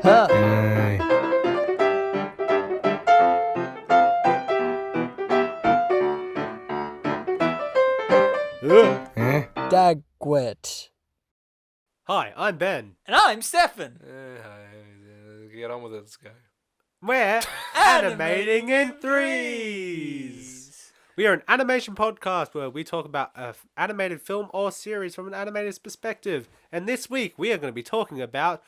Huh. Dagwet. Hi, I'm Ben. And I'm Stefan. Get on with it, let's go. We're Animating in Threes. We are an animation podcast where we talk about an animated film or series from an animator's perspective. And this week we are going to be talking about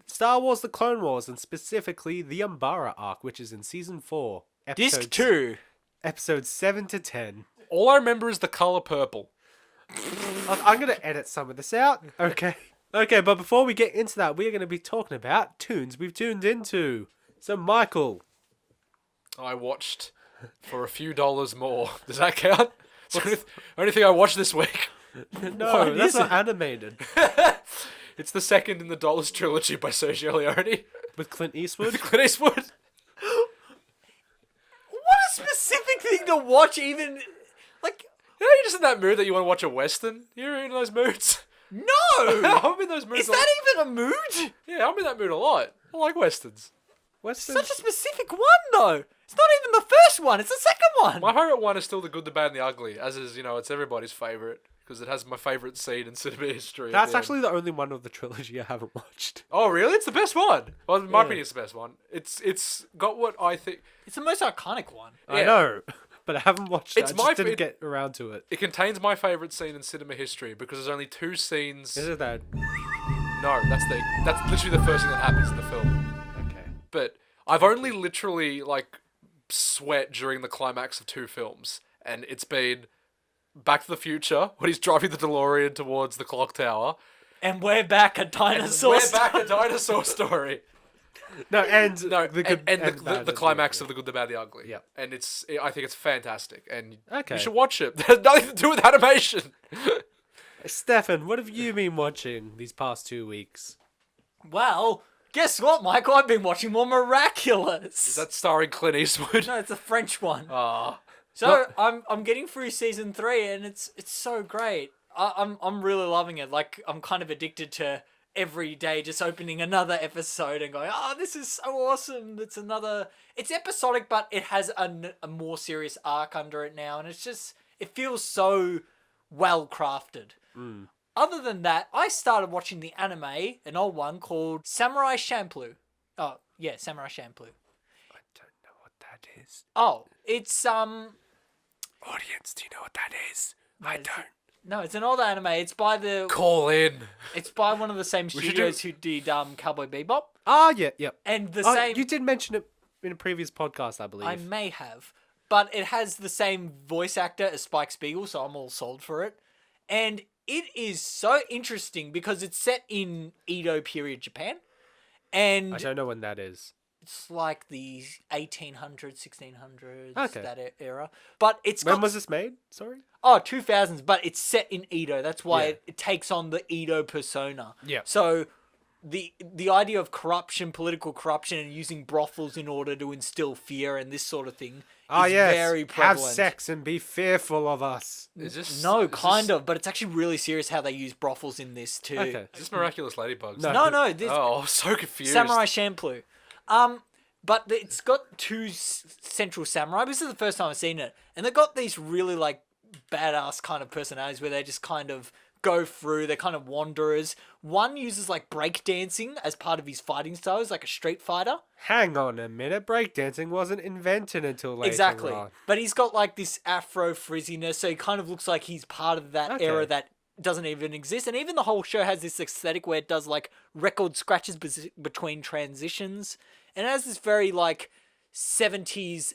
Star Wars The Clone Wars, and specifically the Umbara arc, which is in Season 4. Disc 2. Episodes 7 to 10. All I remember is the colour purple. I'm going to edit some of this out. Okay. Okay, but before we get into that, we are going to be talking about tunes we've tuned into. So, Michael. I watched for a few dollars more. Does that count? It's the only thing I watched this week. No, that's not animated. It's the second in the Dollars trilogy by Sergio Leone. With Clint Eastwood? Clint Eastwood. What a specific thing to watch, even. Like, Yeah, you're just in that mood that you want to watch a Western. You're in those moods. no! I'm in those moods. Is that even a mood? Yeah, I'm in that mood a lot. I like Westerns. Westerns? Such a specific one, though. It's not even the first one, it's the second one. My favourite one is still The Good, the Bad, and the Ugly, as is, it's everybody's favourite, because it has my favourite scene in cinema history. That's actually the only one of the trilogy I haven't watched. Oh, really? It's the best one. Well, in my opinion, it's the best one. It's got what I think. It's the most iconic one. I Yeah. know, but I haven't watched it. It's I just my didn't fa- get around to it. It contains my favourite scene in cinema history because there's only two scenes. Is it that? No, that's literally the first thing that happens in the film. Okay. But I've only literally sweat during the climax of two films, and it's been Back to the Future when he's driving the DeLorean towards the clock tower. And we're back at Dinosaur We're back a dinosaur story. No, and No, the good and and the bad climax as of The Good, the Bad, the Ugly. Yeah. And I think it's fantastic, and Okay. you should watch it. There's nothing to do with animation. well. Stefan, what have you been watching these past 2 weeks? Well, guess what, Michael? I've been watching more Miraculous. Is that starring Clint Eastwood? No, it's a French one. Ah. So I'm getting through season 3, and it's so great. I'm really loving it. Like, I'm kind of addicted to every day just opening another episode and going, oh, this is so awesome. It's episodic, but it has a more serious arc under it now, and it feels so well crafted. Other than that, I started watching the anime, an old one called Samurai Champloo. Oh, yeah, Samurai Champloo. I don't know what that is. Oh, it's Audience, do you know what that is? I don't. no, it's an old anime. It's by Call in. It's by one of the same should studios who did Cowboy Bebop, Ah, yeah, yep. and the Oh, same. you did mention it in a previous podcast, I believe. I may have, but it has the same voice actor as Spike Spiegel, so I'm all sold for it. And it is so interesting because it's set in Edo period Japan, and I don't know when that is. it's like the 1800s, 1600s, Okay. that era. But it's When got was this made? Sorry? 2000s, but it's set in Edo. That's why Yeah. it takes on the Edo persona. Yeah. So the idea of corruption, political corruption, and using brothels in order to instill fear and this sort of thing Ah, is yes. very prevalent. Have sex and be fearful of us. Is this No, is kind this, of, but it's actually really serious how they use brothels in this too. Okay. Is this Miraculous Ladybugs? No, this Oh, I'm so confused. Samurai Champloo. But it's got two central samurai. This is the first time I've seen it, and they've got these really badass kind of personalities where they just kind of go through. They're kind of wanderers. One uses breakdancing as part of his fighting style. He's like a street fighter. Hang on a minute. Breakdancing wasn't invented until later Exactly. on. But he's got this afro frizziness, so he kind of looks like he's part of that Okay. era that doesn't even exist. And even the whole show has this aesthetic where it does record scratches between transitions. And it has this very 70s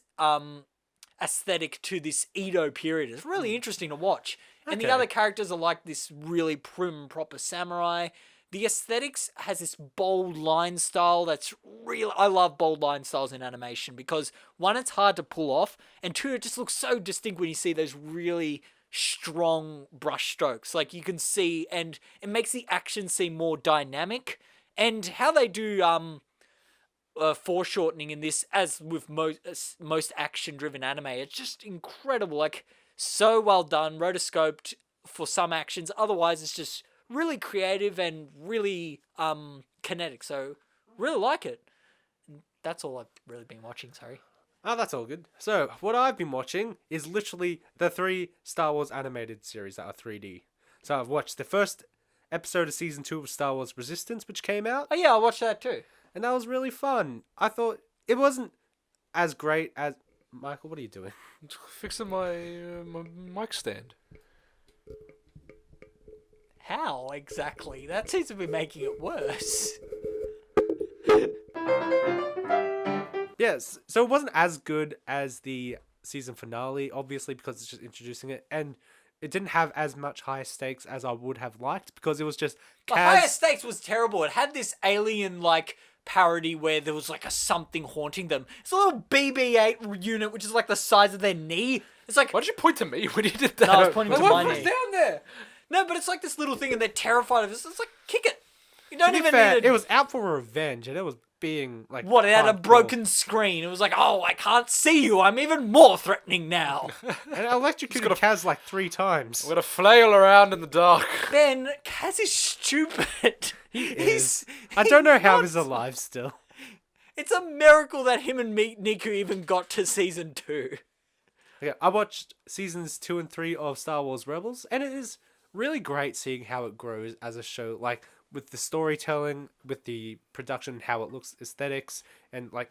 aesthetic to this Edo period. It's really interesting to watch. And the Okay. other characters are this really prim, proper samurai. The aesthetics has this bold line style that's real. I love bold line styles in animation because one, it's hard to pull off, and two, it just looks so distinct when you see those really strong brush strokes. You can see, and it makes the action seem more dynamic. And how they do foreshortening in this, as with most action-driven anime, it's just incredible. So well done, rotoscoped for some actions. Otherwise, it's just really creative and really kinetic. So Really like it. That's all I've really been watching, sorry. Oh, that's all good. So, what I've been watching is literally the 3 Star Wars animated series that are 3D. So, I've watched the first episode of Season 2 of Star Wars Resistance, which came out, Oh yeah, I watched that too. and that was really fun. I thought it wasn't as great as... Michael, what are you doing? Fixing my mic stand. How exactly? That seems to be making it worse. Yes, so it wasn't as good as the season finale, obviously, because it's just introducing it, and it didn't have as much high stakes as I would have liked, because it was just The Kaz... highest stakes was terrible. It had this alien like parody where there was like a something haunting them. It's a little BB-8 unit which is like the size of their knee. It's like Why did you point to me when you did that? No, I was pointing to my What was knee. down there? no, but it's like this little thing and they're terrified of it. It's like kick it. You don't To be even fair, need it was out for revenge, and it was being like... What, it had a hardcore. broken screen. It was like, oh, I can't see you. I'm even more threatening now. And I electrocuted Kaz like 3 times. I'm gonna flail around in the dark. Ben, Kaz is stupid. Is. I don't know how he's alive still. It's a miracle that him and Niku even got to season 2. Okay, I watched seasons 2 and 3 of Star Wars Rebels, and it is really great seeing how it grows as a show, like with the storytelling, with the production, how it looks, aesthetics, and like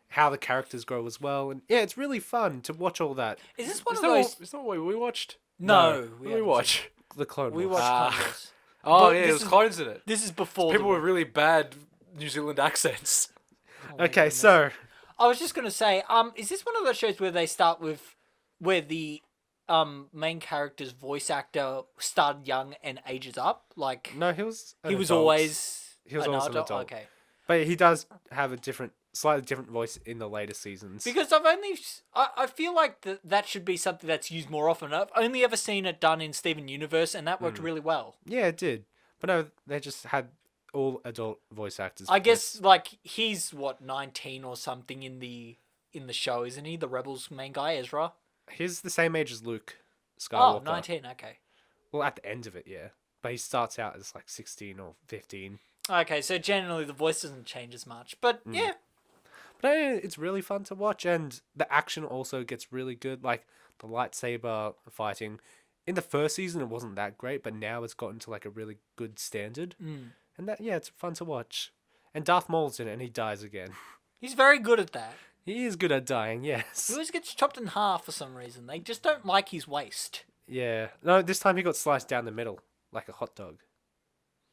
how the characters grow as well. And yeah, it's really fun to watch all that. Is this one Is of that those? what, is that what we watched? No, No. What did we haven't watch? The Clone seen it. We Wars. watched Clone Wars. Oh But yeah, this it was is- clones in it. This is before People the... with really bad New Zealand accents. Oh my Okay, goodness. so I was just gonna say, is this one of those shows where they start with where the main character's voice actor started young and ages up? Like no, he was he was adult. always He was an always an adult? adult. Okay. But he does have a slightly different voice in the later seasons. Because I feel like that should be something that's used more often. I've only ever seen it done in Steven Universe, and that worked really well. Yeah, it did. But no, they just had all adult voice actors. I for guess this. like he's 19 or something in the show, isn't he? The Rebels main guy, Ezra. He's the same age as Luke Oh, Skywalker. 19, okay. Well, at the end of it, yeah. But he starts out as like 16 or 15. Okay, so generally the voice doesn't change as much. But yeah, But it's really fun to watch, and the action also gets really good. Like the lightsaber fighting. In the first season, it wasn't that great, but now it's gotten to like a really good standard. And that, yeah, it's fun to watch. And Darth Maul's in it, and he dies again. he's very good at that. He is good at dying, He yes. always gets chopped in half for some reason. They just don't like his waist. Yeah. No, this time he got sliced down the middle, like a hot dog.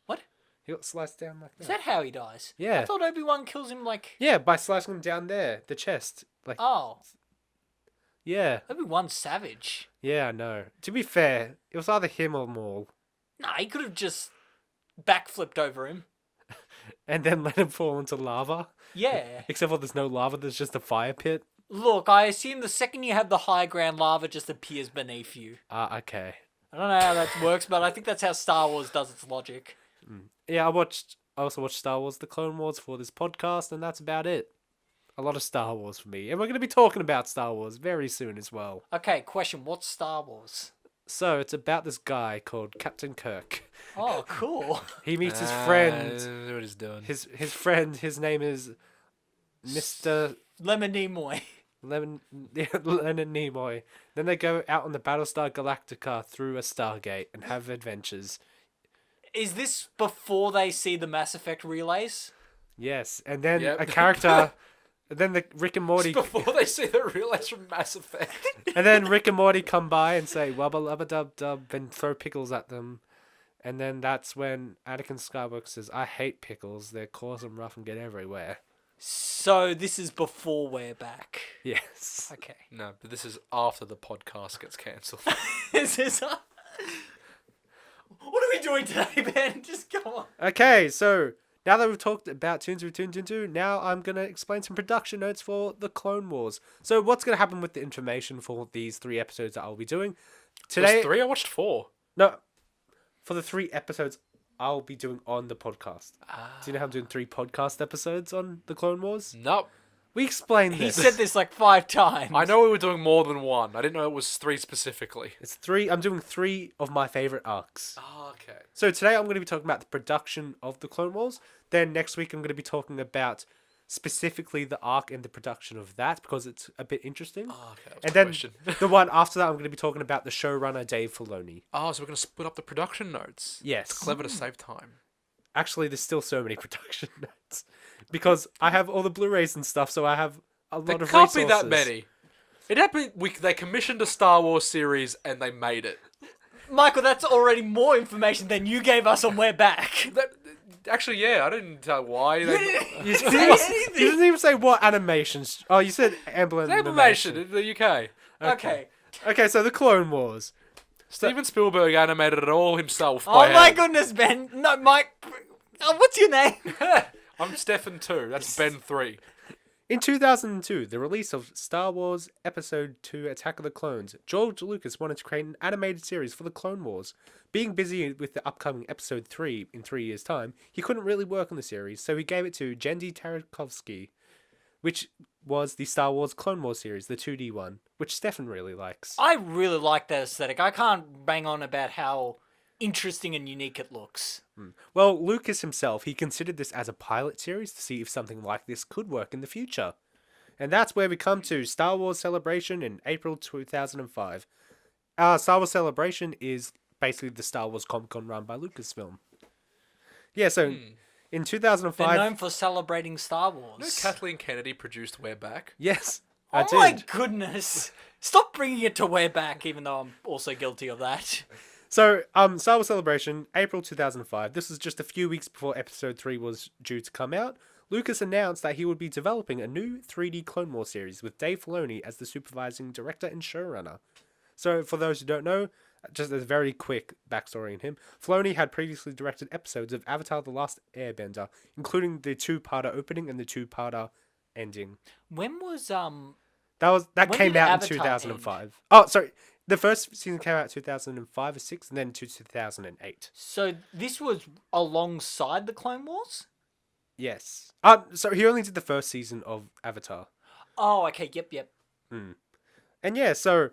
What? He got sliced down like that. Is that how he dies? Yeah. I thought Obi-Wan kills him like... Yeah, by slicing him down there, the chest. Like, Oh, yeah. Obi-Wan's savage. Yeah, I know. To be fair, it was either him or Maul. Nah, he could have just backflipped over him. And then let him fall into lava. Yeah. Except for there's no lava, there's just a fire pit. Look, I assume the second you have the high ground, lava just appears beneath you. Ah, okay. I don't know how that works, but I think that's how Star Wars does its logic. Yeah, I also watched Star Wars The Clone Wars for this podcast, and that's about it. A lot of Star Wars for me. And we're going to be talking about Star Wars very soon as well. Okay, question. What's Star Wars? So, it's about this guy called Captain Kirk. Oh, cool. He meets his friend. I know what he's doing. His friend, his name is Mr. Lemon Nimoy. Leonard Nimoy. Then they go out on the Battlestar Galactica through a Stargate and have adventures. Is this before they see the Mass Effect relays? Yes, and then Yep. a character, and then the Rick and Morty, Before they see the realize from Mass Effect. and then Rick and Morty come by and say "wubba lubba dub dub" and throw pickles at them, and then that's when Anakin Skywalker says, "I hate pickles. They're coarse and rough and get everywhere." So this is before we're back. Yes. Okay. No, but this is after the podcast gets cancelled. This is... What are we doing today, Ben? Just go on. Okay, so now that we've talked about Toons we've tuned into, now I'm going to explain some production notes for the Clone Wars. So what's going to happen with the information for these 3 episodes that I'll be doing? Today, Today, 3? I watched 4. no, for the 3 episodes I'll be doing on the podcast. Do you know how I'm doing 3 podcast episodes on the Clone Wars? Nope. We explained He this. said this like 5 times. I know we were doing more than 1. I didn't know it was 3 specifically. It's 3. I'm doing 3 of my favorite arcs. Oh, Okay. So today I'm going to be talking about the production of the Clone Wars. Then next week I'm going to be talking about specifically the arc and the production of that because it's a bit interesting. Oh, okay. That was And my then question. the one after that I'm going to be talking about the showrunner Dave Filoni. Oh, so we're going to split up the production notes. Yes. It's clever to save time. Actually, there's still so many production notes because I have all the Blu-rays and stuff, so I have a lot There of can't resources. be that many. It happened. They commissioned a Star Wars series and they made it. Michael, that's already more information than you gave us on We're Back. Actually, yeah, I didn't tell why. You Say didn't, anything. you didn't even say what animations. Oh, you said Animation in the UK. Okay. Okay, so the Clone Wars. Steven Spielberg animated it all himself. Oh by my hand. goodness, Ben. No, Mike. Oh, what's your name? I'm Stefan 2. That's Ben 3. In 2002, the release of Star Wars Episode 2 Attack of the Clones, George Lucas wanted to create an animated series for the Clone Wars. Being busy with the upcoming Episode 3 in 3 years' time, he couldn't really work on the series, so he gave it to Genndy Tartakovsky, which was the Star Wars Clone Wars series, the 2D one, which Stefan really likes. I really like that aesthetic. I can't bang on about how interesting and unique it looks. Well, Lucas himself, he considered this as a pilot series to see if something like this could work in the future. And that's where we come to Star Wars Celebration in April 2005. Star Wars Celebration is basically the Star Wars Comic-Con run by Lucasfilm. Yeah, so in 2005... They're known for celebrating Star Wars. You know Kathleen Kennedy produced We're Back? Yes, I Oh did. my goodness. Stop bringing it to We're Back, even though I'm also guilty of that. So, Star Wars Celebration, April 2005. This was just a few weeks before Episode 3 was due to come out. Lucas announced that he would be developing a new 3D Clone Wars series with Dave Filoni as the supervising director and showrunner. So, for those who don't know, just a very quick backstory on him. Filoni had previously directed episodes of Avatar The Last Airbender, including the two-parter opening and the two-parter ending. When was, That When came did out in Avatar 2005. Oh, sorry. The first season came out in 2005 or 6, and then 2008. so this was alongside the Clone Wars? Yes. So he only did the first season of Avatar. Oh, okay, yep. And yeah, so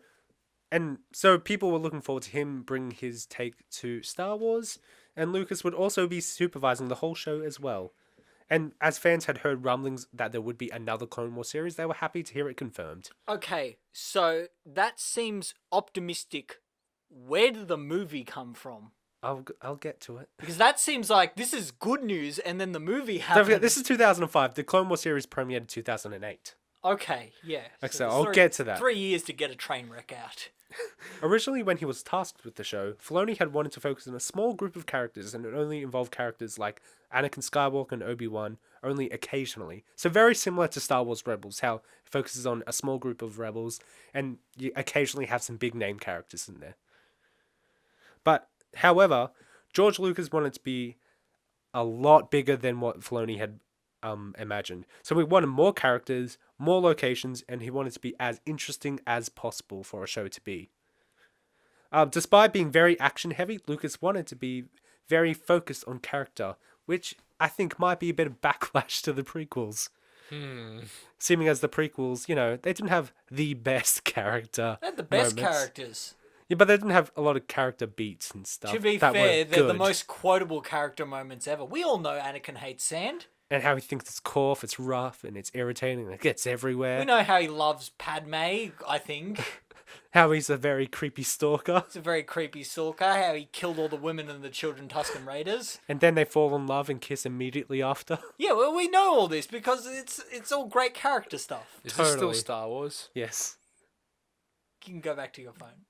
people were looking forward to him bringing his take to Star Wars, and Lucas would also be supervising the whole show as well. And as fans had heard rumblings that there would be another Clone Wars series, they were happy to hear it confirmed. Okay, so that seems optimistic. Where did the movie come from? I'll get to it. Because that seems like this is good news, and then the movie Don't happened. forget, this is 2005. The Clone Wars series premiered in 2008. Okay, yeah. So there's I'll get to that. 3 years to get a train wreck out. Originally, when he was tasked with the show, Filoni had wanted to focus on a small group of characters and it only involved characters like Anakin Skywalker and Obi-Wan, only occasionally. So very similar to Star Wars Rebels, how it focuses on a small group of rebels and you occasionally have some big name characters in there. But, however, George Lucas wanted to be a lot bigger than what Filoni had imagined. So we wanted more characters, more locations, and he wanted to be as interesting as possible for a show to be. Despite being very action heavy, Lucas wanted to be very focused on character, which I think might be a bit of backlash to the prequels. Seeming as the prequels, they didn't have the best character. They're the best moments. characters. Yeah, but they didn't have a lot of character beats and stuff. To be that fair, were they're the good. most quotable character moments ever. We all know Anakin hates sand. And how he thinks it's coarse, it's rough, and it's irritating, and it gets everywhere. We know how he loves Padme, I think. How he's a very creepy stalker. He's a very creepy stalker. How he killed all the women and the children Tusken Raiders. And then they fall in love and kiss immediately after. Yeah, well, we know all this because it's all great character stuff. Is this still Totally. Star Wars? Yes. You can go back to your phone.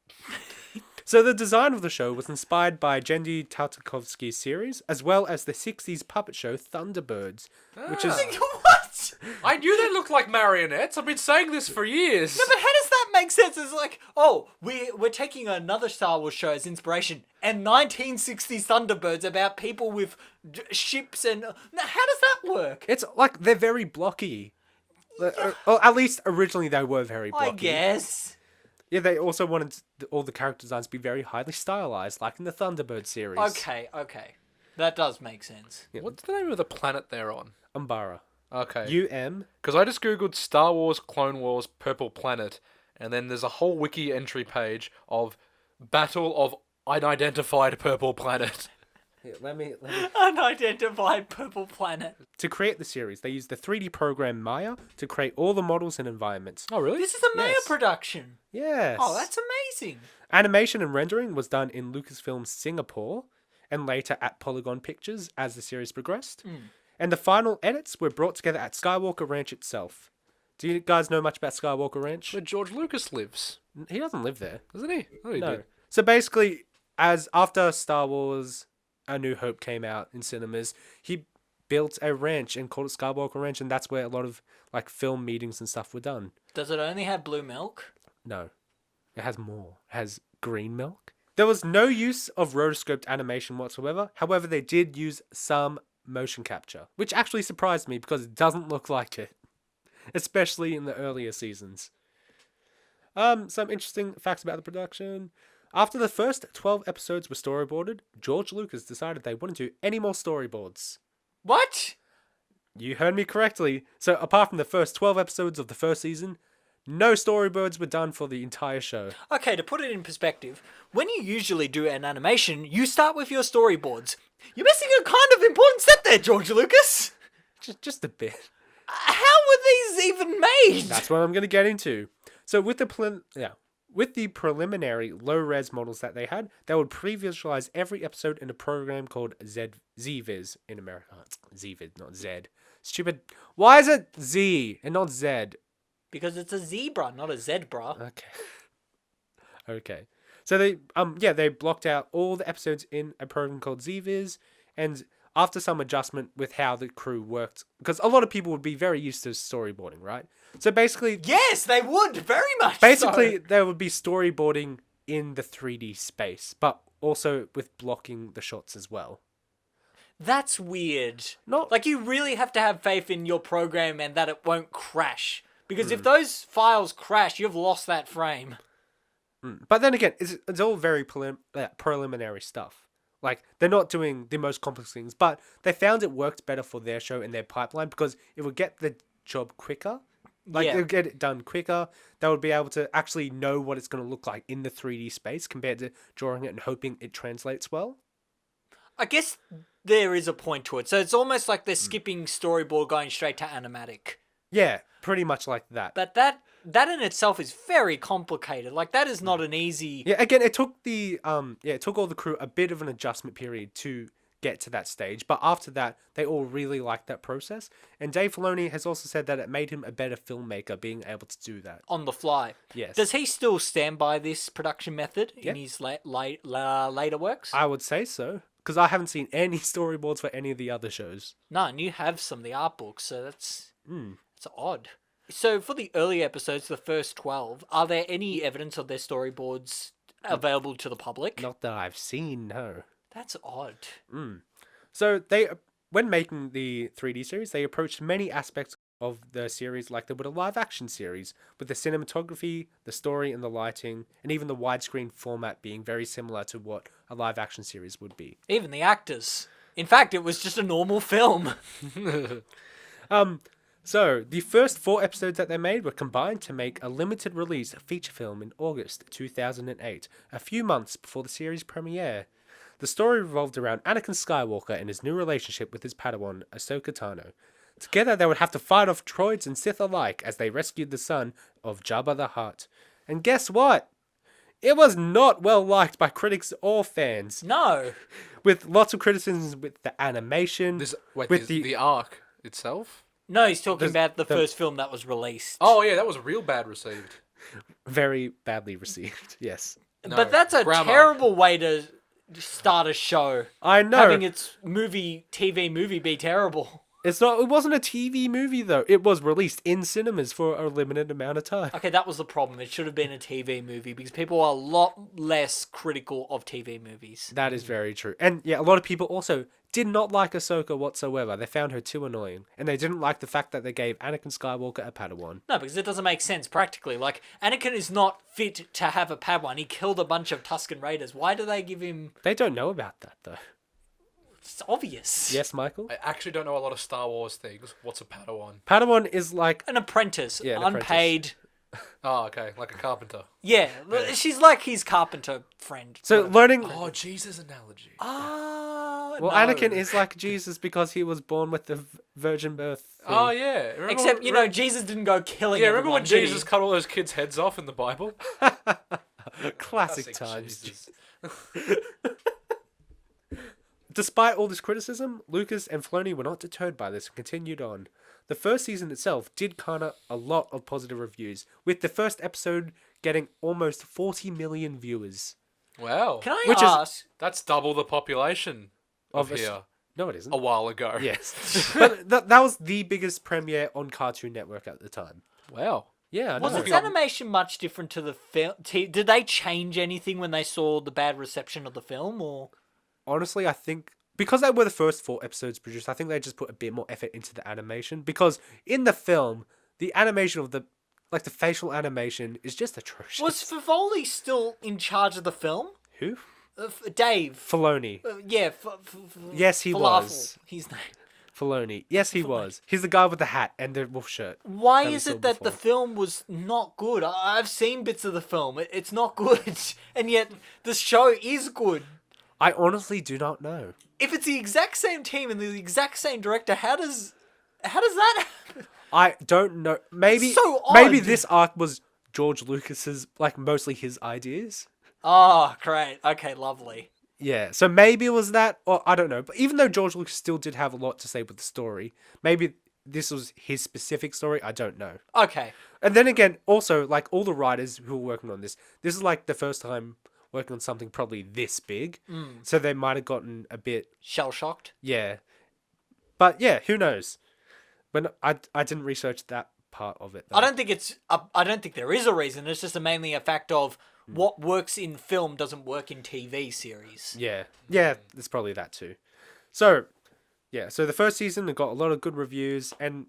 So the design of the show was inspired by Genndy Tartakovsky's series, as well as the 60s puppet show Thunderbirds, which is... What? I knew they looked like marionettes. I've been saying this for years. No, but how does that make sense? It's like, oh, we're taking another Star Wars show as inspiration, and 1960s Thunderbirds about people with ships and... Now, how does that work? It's like, they're very blocky. Well, at least originally they were very blocky. I guess. Yeah, they also wanted all the character designs to be very highly stylized, like in the Thunderbird series. Okay. That does make sense. Yeah. What's the name of the planet they're on? Umbara. Okay. UM. Because I just googled Star Wars Clone Wars Purple Planet, and then there's a whole wiki entry page of Battle of unidentified purple planet. Here, let me. Unidentified purple planet. To create the series, they used the 3D program Maya to create all the models and environments. Oh, really? This is a Maya Yes. production. Yes. Oh, that's amazing. Animation and rendering was done in Lucasfilm Singapore and later at Polygon Pictures as the series progressed. And the final edits were brought together at Skywalker Ranch itself. Do you guys know much about Skywalker Ranch? Where George Lucas lives, He doesn't live there. doesn't he? Oh, he No. did. So basically, as after Star Wars A New Hope came out in cinemas, he built a ranch and called it Skywalker Ranch, and that's where a lot of like film meetings and stuff were done. Does it only have blue milk? No. It has more. It has green milk. There was no use of rotoscoped animation whatsoever. However, they did use some motion capture, which actually surprised me because it doesn't look like it, especially in the earlier seasons. Some interesting facts about the production. After the first 12 episodes were storyboarded, George Lucas decided they wouldn't do any more storyboards. What? You heard me correctly. So apart from the first 12 episodes of the first season, no storyboards were done for the entire show. Okay, to put it in perspective, when you usually do an animation, you start with your storyboards. You're missing a kind of important step there, George Lucas. Just a bit. How were these even made? That's what I'm going to get into. So with the preliminary low-res models that they had, they would pre-visualize every episode in a program called ZViz in America. ZViz, not Z. Stupid. Why is it Z and not Z? Because it's a zebra, not a zebra. Okay. Okay. So they blocked out all the episodes in a program called ZViz, and after some adjustment with how the crew worked, because a lot of people would be very used to storyboarding, right? So basically, Yes, they would, very much basically so. there would be storyboarding in the 3D space, but also with blocking the shots as well. That's weird. Not Like, you really have to have faith in your program and that it won't crash. Because if those files crash, you've lost that frame. But then again, it's all very preliminary stuff. Like, they're not doing the most complex things, but they found it worked better for their show and their pipeline because it would get the job quicker. Like, Yeah. it would get it done quicker. They would be able to actually know what it's going to look like in the 3D space compared to drawing it and hoping it translates well. I guess there is a point to it. So it's almost like they're skipping storyboard going straight to animatic. Yeah, pretty much like that. But that in itself is very complicated. Like, that is not an easy... Yeah, again, it took it took all the crew a bit of an adjustment period to get to that stage, but after that, they all really liked that process. And Dave Filoni has also said that it made him a better filmmaker being able to do that. On the fly. Yes. Does he still stand by this production method Yeah. in his later works? I would say so, because I haven't seen any storyboards for any of the other shows. No, and you have some of the art books, so that's odd. So for the early episodes, the first 12, are there any evidence of their storyboards available to the public? Not that I've seen, no. That's odd. So when making the 3D series, they approached many aspects of the series like they would a live-action series, with the cinematography, the story, and the lighting, and even the widescreen format being very similar to what a live-action series would be. Even the actors. In fact, it was just a normal film. So, the first 4 episodes that they made were combined to make a limited release feature film in August 2008, a few months before the series premiere. The story revolved around Anakin Skywalker and his new relationship with his Padawan, Ahsoka Tano. Together, they would have to fight off droids and Sith alike as they rescued the son of Jabba the Hutt. And guess what? It was not well liked by critics or fans, No. with lots of criticisms with the animation, with the arc itself? No, he's talking There's- about the first film that was released. Oh, yeah, that was real bad received. very badly received. Yes. No, but that's a grammar. terrible way to start a show. I know. Having its TV movie be terrible. It wasn't a TV movie though. It was released in cinemas for a limited amount of time. Okay, that was the problem. It should have been a TV movie because people are a lot less critical of TV movies. That is very true. And yeah, a lot of people also did not like Ahsoka whatsoever. They found her too annoying. And they didn't like the fact that they gave Anakin Skywalker a Padawan. No, because it doesn't make sense practically. Like, Anakin is not fit to have a Padawan. He killed a bunch of Tusken Raiders. Why do they give him... They don't know about that though. It's obvious. Yes, Michael? I actually don't know a lot of Star Wars things. What's a Padawan? Padawan is like... An apprentice. Yeah, an unpaid. Oh, okay, like a carpenter. Yeah, she's like his carpenter friend. So learning. Oh, Jesus analogy. Ah, Well, no. Anakin is like Jesus because he was born with the virgin birth. Thing. Oh yeah. Remember Except, when- Jesus didn't go killing Yeah, remember everyone, when did he? Jesus cut all those kids' heads off in the Bible? Classic times. Jesus. Despite all this criticism, Lucas and Filoni were not deterred by this and continued on. The first season itself did garner a lot of positive reviews, with the first episode getting almost 40 million viewers. Wow. Can I Which is- ask? That's double the population of Of here No, it isn't. a while ago. Yes. But that was the biggest premiere on Cartoon Network at the time. Wow. Yeah, I Was know. its animation much different to the film? Did they change anything when they saw the bad reception of the film, or? Honestly, I think because they were the first 4 episodes produced, I think they just put a bit more effort into the animation. Because in the film, the animation of the facial animation is just atrocious. Was Fivoli still in charge of the film? Who? Dave. Filoni. Yeah. Yes, he Falafel, was. his name. Filoni. Yes, he was. He's the guy with the hat and the wolf shirt. Why that we is saw it that the before. film was not good? I've seen bits of the film. It's not good, and yet the show is good. I honestly do not know. If it's the exact same team and the exact same director, how does that happen? I don't know. Maybe So odd. maybe this arc was George Lucas's, mostly his ideas. Oh, great. Okay, lovely. Yeah, so maybe it was that, or I don't know. But even though George Lucas still did have a lot to say with the story, maybe this was his specific story. I don't know. Okay. And then again, also, all the writers who were working on this is the first time working on something probably this big. So they might have gotten a bit, Shell-shocked? yeah. But yeah, who knows? But I didn't research that part of it. Though. I don't think there is a reason. It's just mainly a fact of what works in film doesn't work in TV series. Yeah, it's probably that too. So, yeah, so the first season it got a lot of good reviews and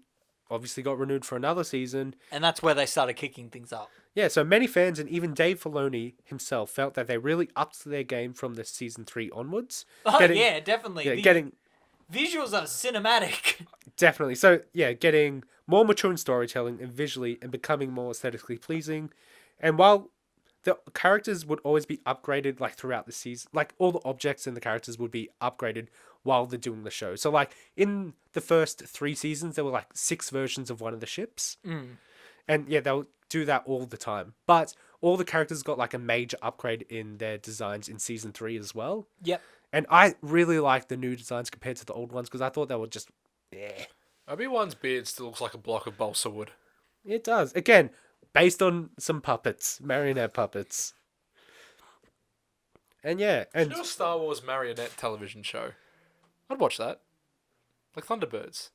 obviously got renewed for another season. And that's where they started kicking things up. Yeah, so many fans and even Dave Filoni himself felt that they really upped their game from the season 3 onwards. Oh, yeah, definitely. Yeah, The getting visuals are cinematic. definitely. So, yeah, getting more mature in storytelling and visually and becoming more aesthetically pleasing. And while the characters would always be upgraded throughout the season, all the objects and the characters would be upgraded while they're doing the show. So in the first 3 seasons there were 6 versions of one of the ships. And yeah, they'll do that all the time. But all the characters got a major upgrade in their designs in season 3 as well. Yep. And I really like the new designs compared to the old ones because I thought they were just Obi-Wan's beard still looks like a block of balsa wood. It does. Again, based on some puppets, marionette puppets. And yeah, and Do a Star Wars marionette television show. I'd watch that. Like Thunderbirds.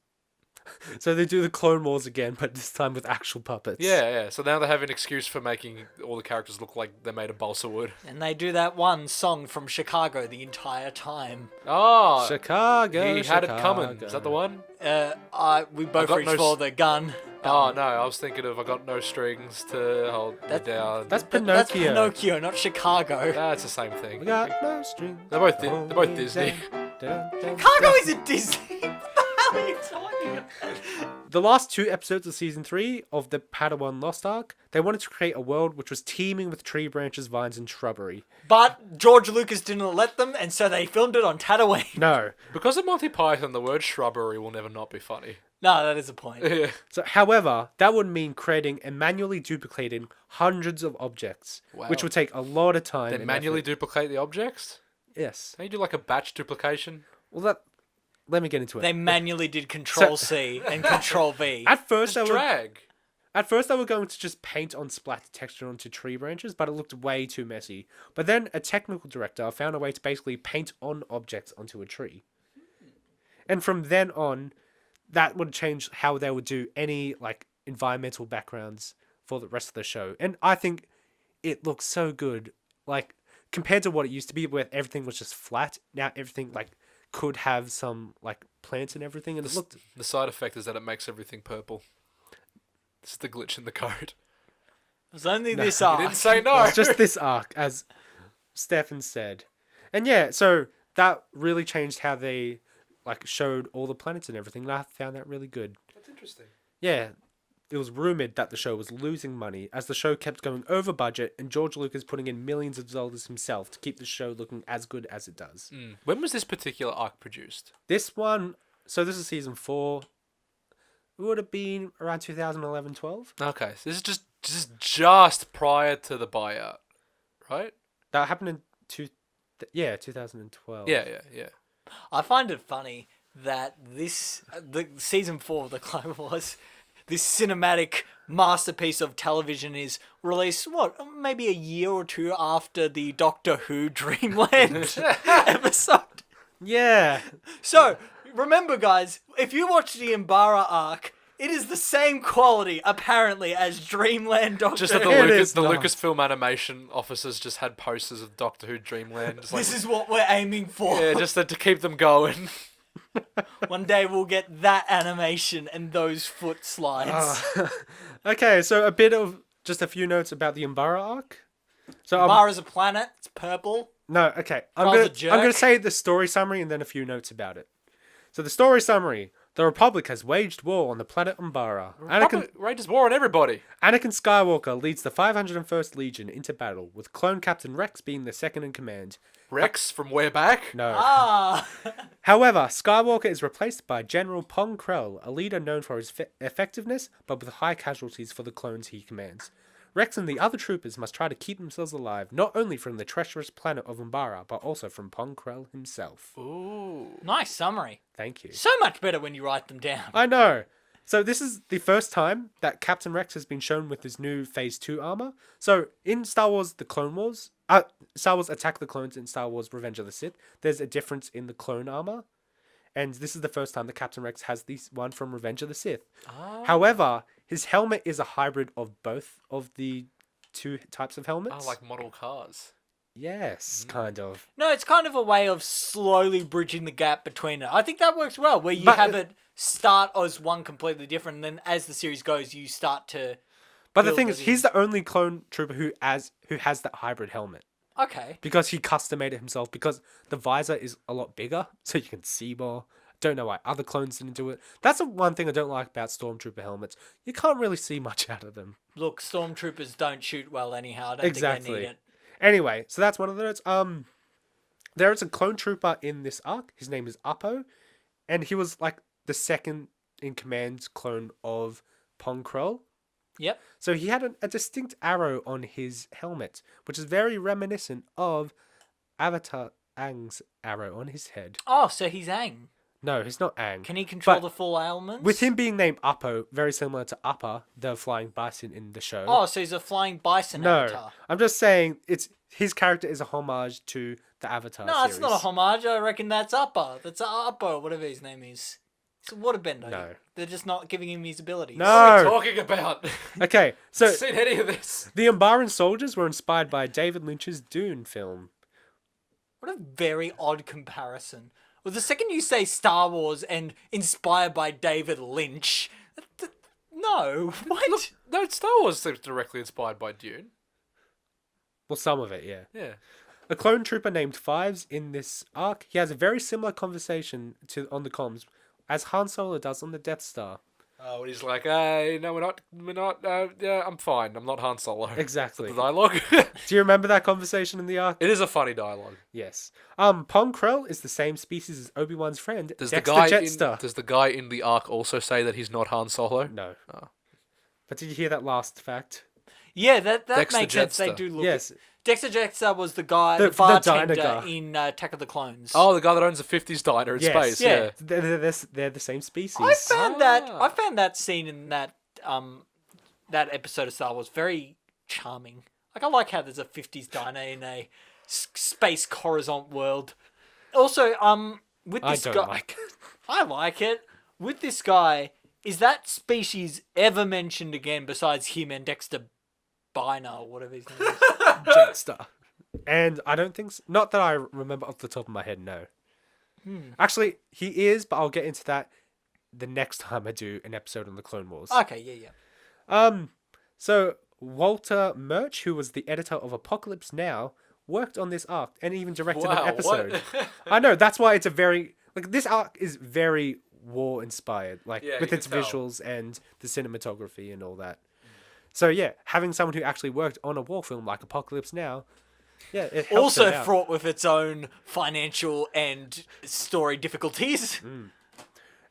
so they do the Clone Wars again, but this time with actual puppets. Yeah. So now they have an excuse for making all the characters look like they're made of balsa wood. And they do that one song from Chicago the entire time. Oh, Chicago. he had it coming. Is that the one? We both got reached no for the gun. Oh no, I was thinking of I got no strings to hold me down. That's That's Pinocchio. Pinocchio, not Chicago. That's the same thing. We got no strings. They're both Disney. Chicago isn't Disney. What the hell are you talking about? The last 2 episodes of season 3 of the Padawan Lost Ark, they wanted to create a world which was teeming with tree branches, vines, and shrubbery. But George Lucas didn't let them, and so they filmed it on Tatooine. No. Because of Monty Python, the word shrubbery will never not be funny. No, that is a point. Yeah. So, however, that would mean creating and manually duplicating hundreds of objects, Wow. which would take a lot of time. Then and manually effort. duplicate the objects? Yes. Can you do like a batch duplication? Well, let me get into it. They manually did Control C and Control V. At first, Just drag. At first, they were going to just paint on splat texture onto tree branches, but it looked way too messy. But then a technical director found a way to basically paint on objects onto a tree. And from then on, that would change how they would do any environmental backgrounds for the rest of the show. And I think it looks so good. Compared to what it used to be where everything was just flat, now everything could have some plants and everything, and it looked. The side effect is that it makes everything purple. This is the glitch in the code. It was only this You arc. didn't say no. It's just this arc, as Stefan said. And yeah, so that really changed how they showed all the planets and everything, and I found that really good. That's interesting. Yeah. it was rumored that the show was losing money as the show kept going over budget and George Lucas putting in millions of dollars himself to keep the show looking as good as it does. When was this particular arc produced? This one, so this is season 4. It would have been around 2011-12. Okay, so this is just prior to the buyout, right? That happened in 2012. Yeah. I find it funny that the season 4 of the Clone Wars, this cinematic masterpiece of television, is released maybe a year or two after the Doctor Who Dreamland episode. Yeah. So remember, guys, if you watch the Umbara arc, it is the same quality apparently as Dreamland Doctor Just that Who. the not. Lucasfilm animation officers just had posters of Doctor Who Dreamland. Just This is what we're aiming for. yeah, just to keep them going. One day we'll get that animation and those foot slides. Okay, so just a few notes about the Umbara arc. So Umbara's a planet. It's purple. No, okay. I'm Rather gonna jerk. say the story summary and then a few notes about it. So the story summary: the Republic has waged war on the planet Umbara. Rages war on everybody. Anakin Skywalker leads the 501st Legion into battle, with clone Captain Rex being the second in command. Rex from where back? No. Ah. However, Skywalker is replaced by General Pong Krell, a leader known for his effectiveness, but with high casualties for the clones he commands. Rex and the other troopers must try to keep themselves alive, not only from the treacherous planet of Umbara, but also from Pong Krell himself. Ooh. Nice summary. Thank you. So much better when you write them down. I know. So this is the first time that Captain Rex has been shown with his new Phase 2 armor. So in Star Wars The Clone Wars, Star Wars Attack of the Clones and Star Wars Revenge of the Sith, there's a difference in the clone armor. And this is the first time that Captain Rex has this one from Revenge of the Sith. However, his helmet is a hybrid of both of the two types of helmets. Oh, like model cars. Yes, kind of. No, it's kind of a way of slowly bridging the gap between it. I think that works well, where you But- have it start as one completely different, and then as the series goes, you start to... But the build thing it is, in. he's the only clone trooper who has that hybrid helmet. Okay. Because he custom made it himself, because the visor is a lot bigger, so you can see more. Don't know why other clones didn't do it. That's the one thing I don't like about Stormtrooper helmets. You can't really see much out of them. Look, stormtroopers don't shoot well anyhow. I don't think they need it. Anyway, so that's one of the notes. There is a clone trooper in this arc. His name is Uppo, and he was like the second in command clone of Pong Krell. Yep. So he had a distinct arrow on his helmet, which is very reminiscent of Avatar Aang's arrow on his head. Oh, so he's Aang. No, he's not Aang. Can he control But the full ailments? with him being named Uppo, very similar to Upper, the flying bison in the show. Oh, so he's a flying bison no, avatar. I'm just saying his character is a homage to the Avatar No, series. it's not a homage. I reckon that's Upper. That's Upper, whatever his name is. It's a waterbender. No. They're just not giving him his abilities. What are we No. talking about? Okay, so Seen any of this? the Umbaran soldiers were inspired by David Lynch's Dune film. What a very odd comparison. Well, the second you say Star Wars and inspired by David Lynch, no, what? No, Star Wars is directly inspired by Dune. Well, some of it, yeah. Yeah. A clone trooper named Fives in this arc, he has a very similar conversation on the comms as Han Solo does on the Death Star. Oh, and he's like, hey, no, we're not, yeah, I'm fine. I'm not Han Solo. Exactly. The dialogue. Do you remember that conversation in the arc? It is a funny dialogue. Yes. Pong Krell is the same species as Obi-Wan's friend, Does Dexter the guy Jetstar. does the guy in the arc also say that he's not Han Solo? No. Oh. But did you hear that last fact? Yeah, that Dexter makes sense. They Jetstar. do look. Yes. Dexter Jetstar was the guy, The the bartender diner guy. in Attack of the Clones. Oh, the guy that owns a 50s diner in Yes. space. Yeah. Yeah. They're the same species. I found Ah. I found that scene in that episode of Star Wars very charming. Like, I like how there's a 50s diner in a space Coruscant world. Also, with I this don't guy, like it. I like it. With this guy, is that species ever mentioned again besides him and Dexter Biner or whatever his name is? Jetstar. And I don't think... Not that I remember off the top of my head, no. Actually, he is, but I'll get into that the next time I do an episode on the Clone Wars. Okay, yeah. So Walter Murch, who was the editor of Apocalypse Now, worked on this arc and even directed an Wow, episode. what? I know, that's why it's a very... Like, this arc is very war inspired, like Yeah, with you its can tell. visuals and the cinematography and all that. So yeah, having someone who actually worked on a war film like Apocalypse Now, yeah, it helps Also it out. fraught with its own financial and story difficulties.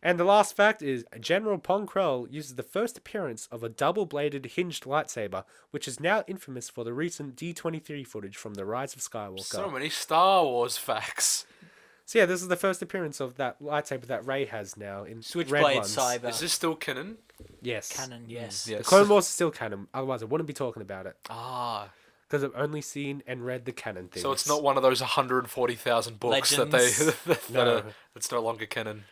And the last fact is General Pong Krell uses the first appearance of a double-bladed hinged lightsaber, which is now infamous for the recent D23 footage from The Rise of Skywalker. So many Star Wars facts. So yeah, this is the first appearance of that lightsaber that Rey has now in red Switchblade ones. Cyber. Is this still canon? Yes. Canon, yes. Yes. The Clone Wars is still canon, otherwise I wouldn't be talking about it. Ah. Because I've only seen and read the canon things. So it's not one of those 140,000 books Legends. that's no longer canon.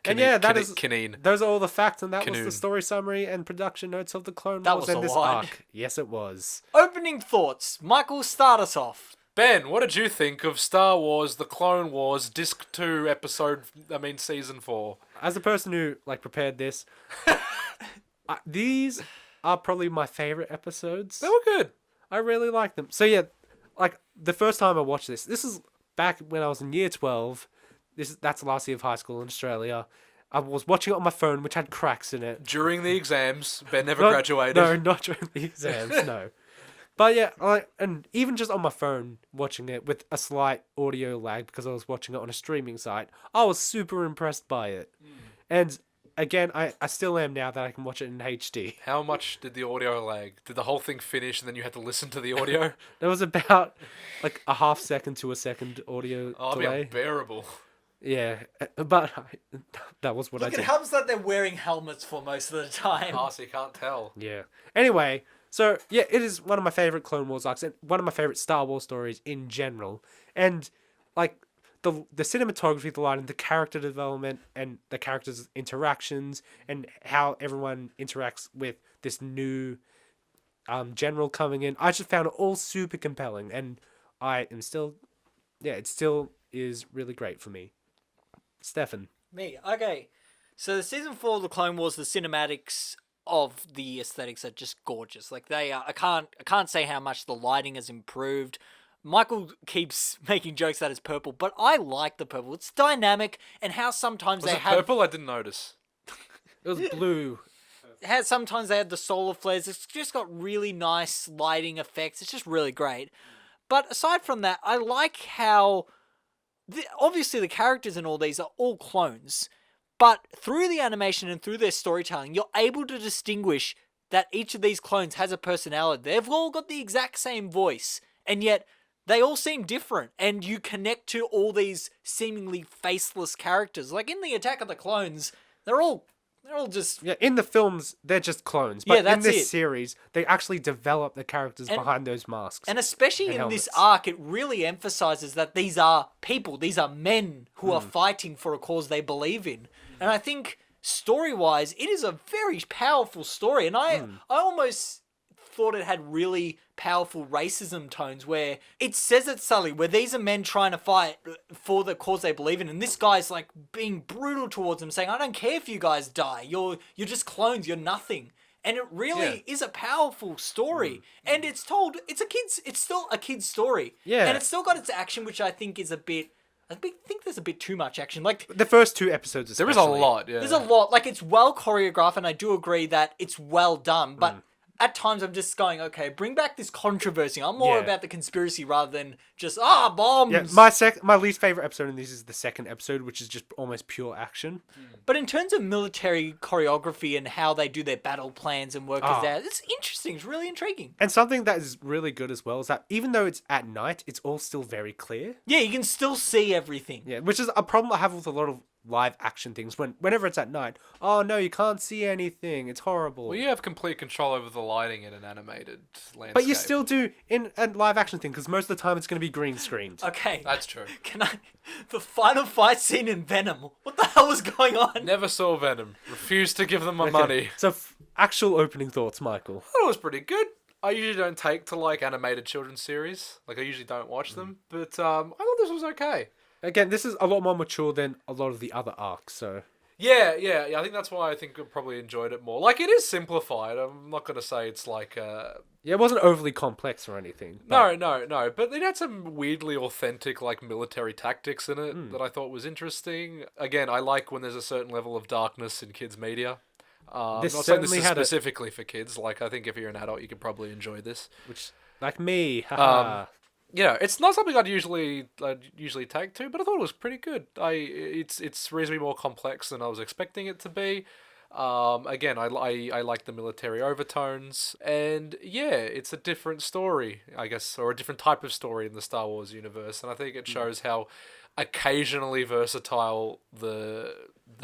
And yeah, those are all the facts, and that was Kinoon. the story summary and production notes of the Clone That Wars was and a this lot. arc. Yes, it was. Opening thoughts. Michael, start us off. Ben, what did you think of Star Wars: The Clone Wars Disc 2 Season 4? As a person who prepared this, these are probably my favorite episodes. They were good. I really like them. So yeah, the first time I watched this is back when I was in year 12. That's the last year of high school in Australia. I was watching it on my phone, which had cracks in it. During the exams, Ben never Not- graduated. No, not during the exams, no. But yeah, and even just on my phone watching it with a slight audio lag because I was watching it on a streaming site, I was super impressed by it. And again, I still am now that I can watch it in HD. How much did the audio lag? Did the whole thing finish and then you had to listen to the audio? There was about a half second to a second audio Oh, that'd be delay. unbearable. Yeah, but that was what I Look, did. it helps that they're wearing helmets for most of the time. Oh, so you can't tell. Yeah. Anyway, so yeah, it is one of my favorite Clone Wars arcs and one of my favorite Star Wars stories in general. And the cinematography, the lighting, the character development, and the characters' interactions, and how everyone interacts with this new general coming in, I just found it all super compelling, and it still is really great for me. Stefan. Me. Okay. So the season 4 of the Clone Wars, the cinematics of the aesthetics are just gorgeous. They are. I can't say how much the lighting has improved. Michael keeps making jokes that it's purple, but I like the purple. It's dynamic, and how sometimes Was they it have purple? I didn't notice. It was blue. sometimes they had the solar flares. It's just got really nice lighting effects. It's just really great. But aside from that, I like how obviously the characters in all these are all clones, but through the animation and through their storytelling, you're able to distinguish that each of these clones has a personality. They've all got the exact same voice, and yet they all seem different, and you connect to all these seemingly faceless characters. Like in the Attack of the Clones, they're all just... Yeah, in the films, they're just clones. But Yeah, in that's this it. series, they actually develop the characters And- behind those masks. And especially and in this helmets. arc, it really emphasizes that these are people, these are men who are fighting for a cause they believe in. And I think story-wise, it is a very powerful story. And I almost thought it had really powerful racism tones where it says it subtly, where these are men trying to fight for the cause they believe in, and this guy's being brutal towards them, saying, I don't care if you guys die, you're just clones, you're nothing. And it really is a powerful story. And it's still a kid's story. Yeah. And it's still got its action, which I think is I think there's a bit too much action. The first two episodes, There is especially. a lot, yeah. There's a lot. It's well choreographed, and I do agree that it's well done. But at times, I'm just going, okay, bring back this controversy. I'm more Yeah. about the conspiracy rather than just bombs. Yeah, my least favorite episode in this is the second episode, which is just almost pure action. But in terms of military choreography and how they do their battle plans and work as that, it's interesting. It's really intriguing. And something that is really good as well is that even though it's at night, it's all still very clear. Yeah, you can still see everything. Yeah, which is a problem I have with a lot of live action things. Whenever it's at night, oh no, you can't see anything. It's horrible. Well, you have complete control over the lighting in an animated landscape. But you still do in a live action thing because most of the time it's going to be green screened. Okay. That's true. The final fight scene in Venom. What the hell was going on? Never saw Venom. Refused to give them my money. So actual opening thoughts, Michael. I thought it was pretty good. I usually don't take to animated children's series. I usually don't watch them. But I thought this was okay. Again, this is a lot more mature than a lot of the other arcs. So Yeah. I think that's why I think I probably enjoyed it more. Like, it is simplified. I'm not going to say it's like... Yeah, it wasn't overly complex or anything. No. But it had some weirdly authentic, like, military tactics in it that I thought was interesting. Again, I like when there's a certain level of darkness in kids' media. This not saying this certainly is had specifically for kids. Like, I think if you're an adult, you could probably enjoy this. Which, like me, haha. Yeah, it's not something I'd usually take to, but I thought it was pretty good. It's reasonably more complex than I was expecting it to be. Again, I like the military overtones, and yeah, it's a different story, I guess, or a different type of story in the Star Wars universe, and I think it shows how occasionally versatile the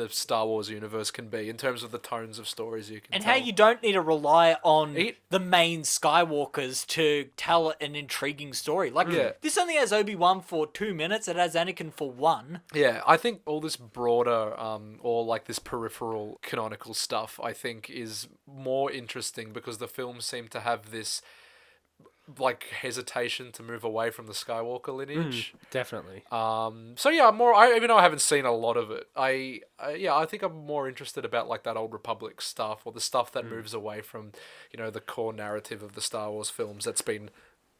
Star Wars universe can be in terms of the tones of stories you can And tell. how you don't need to rely on the main Skywalkers to tell an intriguing story. Like, this only has Obi-Wan for 2 minutes, it has Anakin for 1. Yeah, I think all this broader, or like this peripheral canonical stuff, I think is more interesting because the films seem to have this like hesitation to move away from the Skywalker lineage. Definitely. So yeah, even though I haven't seen a lot of it, I think I'm more interested about like that Old Republic stuff or the stuff that moves away from, the core narrative of the Star Wars films that's been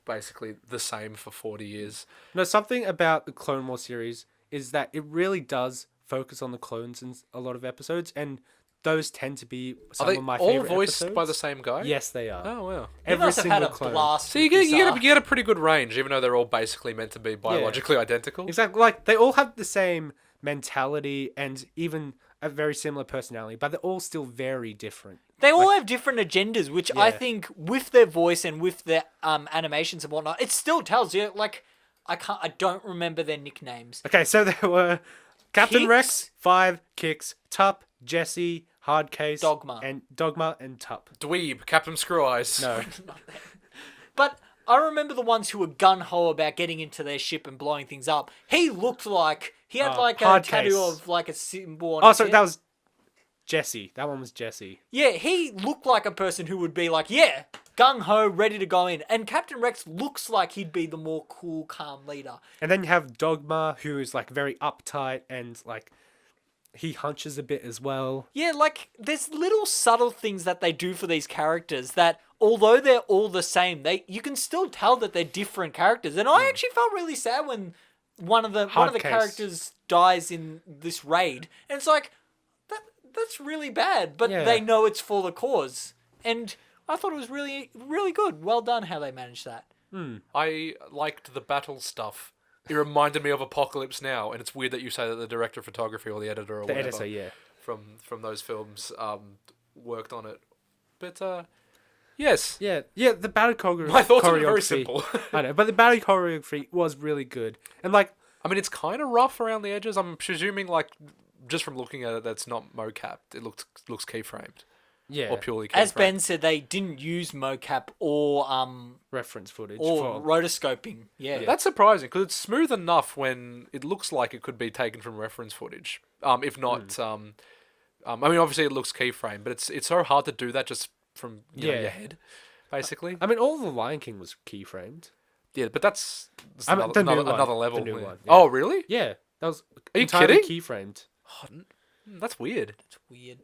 basically the same for 40 years. No, something about the Clone Wars series is that it really does focus on the clones in a lot of episodes, and those tend to be some of my favorite all voiced episodes. by the same guy? Yes, they are. Oh, wow. They must have had a blast. So you get a pretty good range, even though they're all basically meant to be biologically identical. Exactly. Like, they all have the same mentality and even a very similar personality, but they're all still very different. They all have different agendas, which I think with their voice and with their animations and whatnot, it still tells you, like, I don't remember their nicknames. Okay, so there were Captain Kix? Rex, 5, Kix, Tup, Jesse, Hardcase, Dogma and Tup. Dweeb, Captain Screw Eyes. No. But I remember the ones who were gung-ho about getting into their ship and blowing things up. He looked like... He had like a Hardcase. tattoo of like a symbol on Oh, his sorry, head. that was Jesse. That one was Jesse. Yeah, he looked like a person who would be like, yeah, gung-ho, ready to go in. And Captain Rex looks like he'd be the more cool, calm leader. And then you have Dogma, who is like very uptight and like he hunches a bit as well. Yeah, like, there's little subtle things that they do for these characters that, although they're all the same, you can still tell that they're different characters. And I actually felt really sad when one of the characters dies in this raid. And it's like, that's really bad, but they know it's for the cause. And I thought it was really, really good. Well done how they managed that. I liked the battle stuff. It reminded me of Apocalypse Now, and it's weird that you say that the director of photography or the editor or whatever from those films worked on it. But yes. Yeah, the battle choreography. My thoughts are very simple. I know, but the battle choreography was really good. And like, I mean, it's kind of rough around the edges. I'm presuming, like, just from looking at it, that's not mocapped. It looks keyframed. yeah, Or purely keyframed. As Ben said, they didn't use mocap or reference footage or rotoscoping. Yeah. That's surprising because it's smooth enough when it looks like it could be taken from reference footage. If not, I mean, obviously it looks keyframe, but it's so hard to do that just from your head, basically. I mean, all the Lion King was keyframed. Yeah, but that's The new one. another level. The new yeah. one, yeah. Oh, really? Yeah, that was Are you entirely kidding? keyframed. That's weird. It's weird.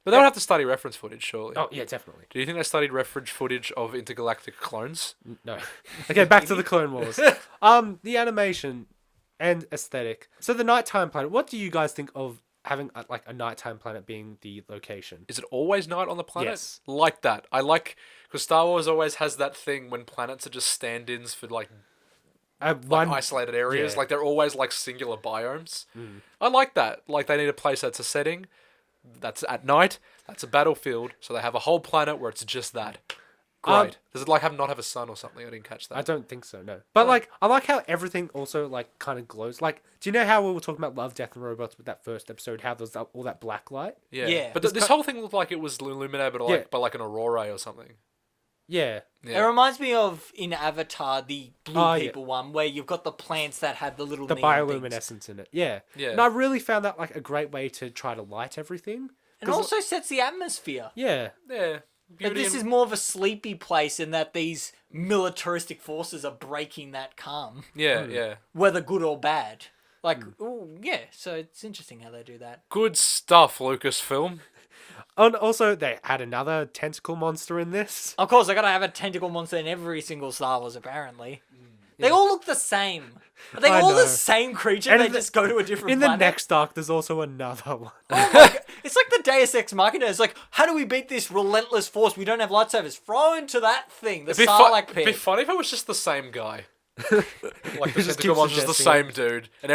But they would have to study reference footage, surely. Oh yeah, definitely. Do you think they studied reference footage of intergalactic clones? No. Okay, back to the Clone Wars. The animation and aesthetic. So the nighttime planet. What do you guys think of having a nighttime planet being the location? Is it always night on the planet? Yes. Like that. I like... Because Star Wars always has that thing when planets are just stand-ins for, like isolated areas. yeah. Like, they're always, like, singular biomes. I like that. Like, they need a place that's a setting, that's at night, that's a battlefield, so they have a whole planet where it's just that. Great. Does it, like, not have a sun or something? I didn't catch that. I don't think so, no. But, like, I like how everything also, like, kind of glows. Like, do you know how we were talking about Love, Death, and Robots with that first episode? How there's all that black light? Yeah. But this whole thing looked like it was illuminated by, like, an aurora or something. Yeah. It reminds me of in Avatar, the blue people one, where you've got the plants that have the little The neon bioluminescence in it. Yeah. Yeah. And I really found that, like, a great way to try to light everything. And also sets the atmosphere. Yeah. Yeah. But this is more of a sleepy place in that these militaristic forces are breaking that calm, Yeah, yeah. whether good or bad. Like, ooh, yeah. So it's interesting how they do that. Good stuff, Lucasfilm. And also, they had another tentacle monster in this. Of course, I gotta have a tentacle monster in every single Star Wars. Apparently, they all look the same. Are they I all know. the same creature? And They in the- just go to a different In the planet. next arc, there's also another one. Oh my God. It's like the Deus Ex Machina. It's like, how do we beat this relentless force? We don't have lightsabers. Throw into that thing, the Sarlacc It'd be pit. funny if it was just the same guy. Like the just tentacle keeps monster's the suggesting same dude, and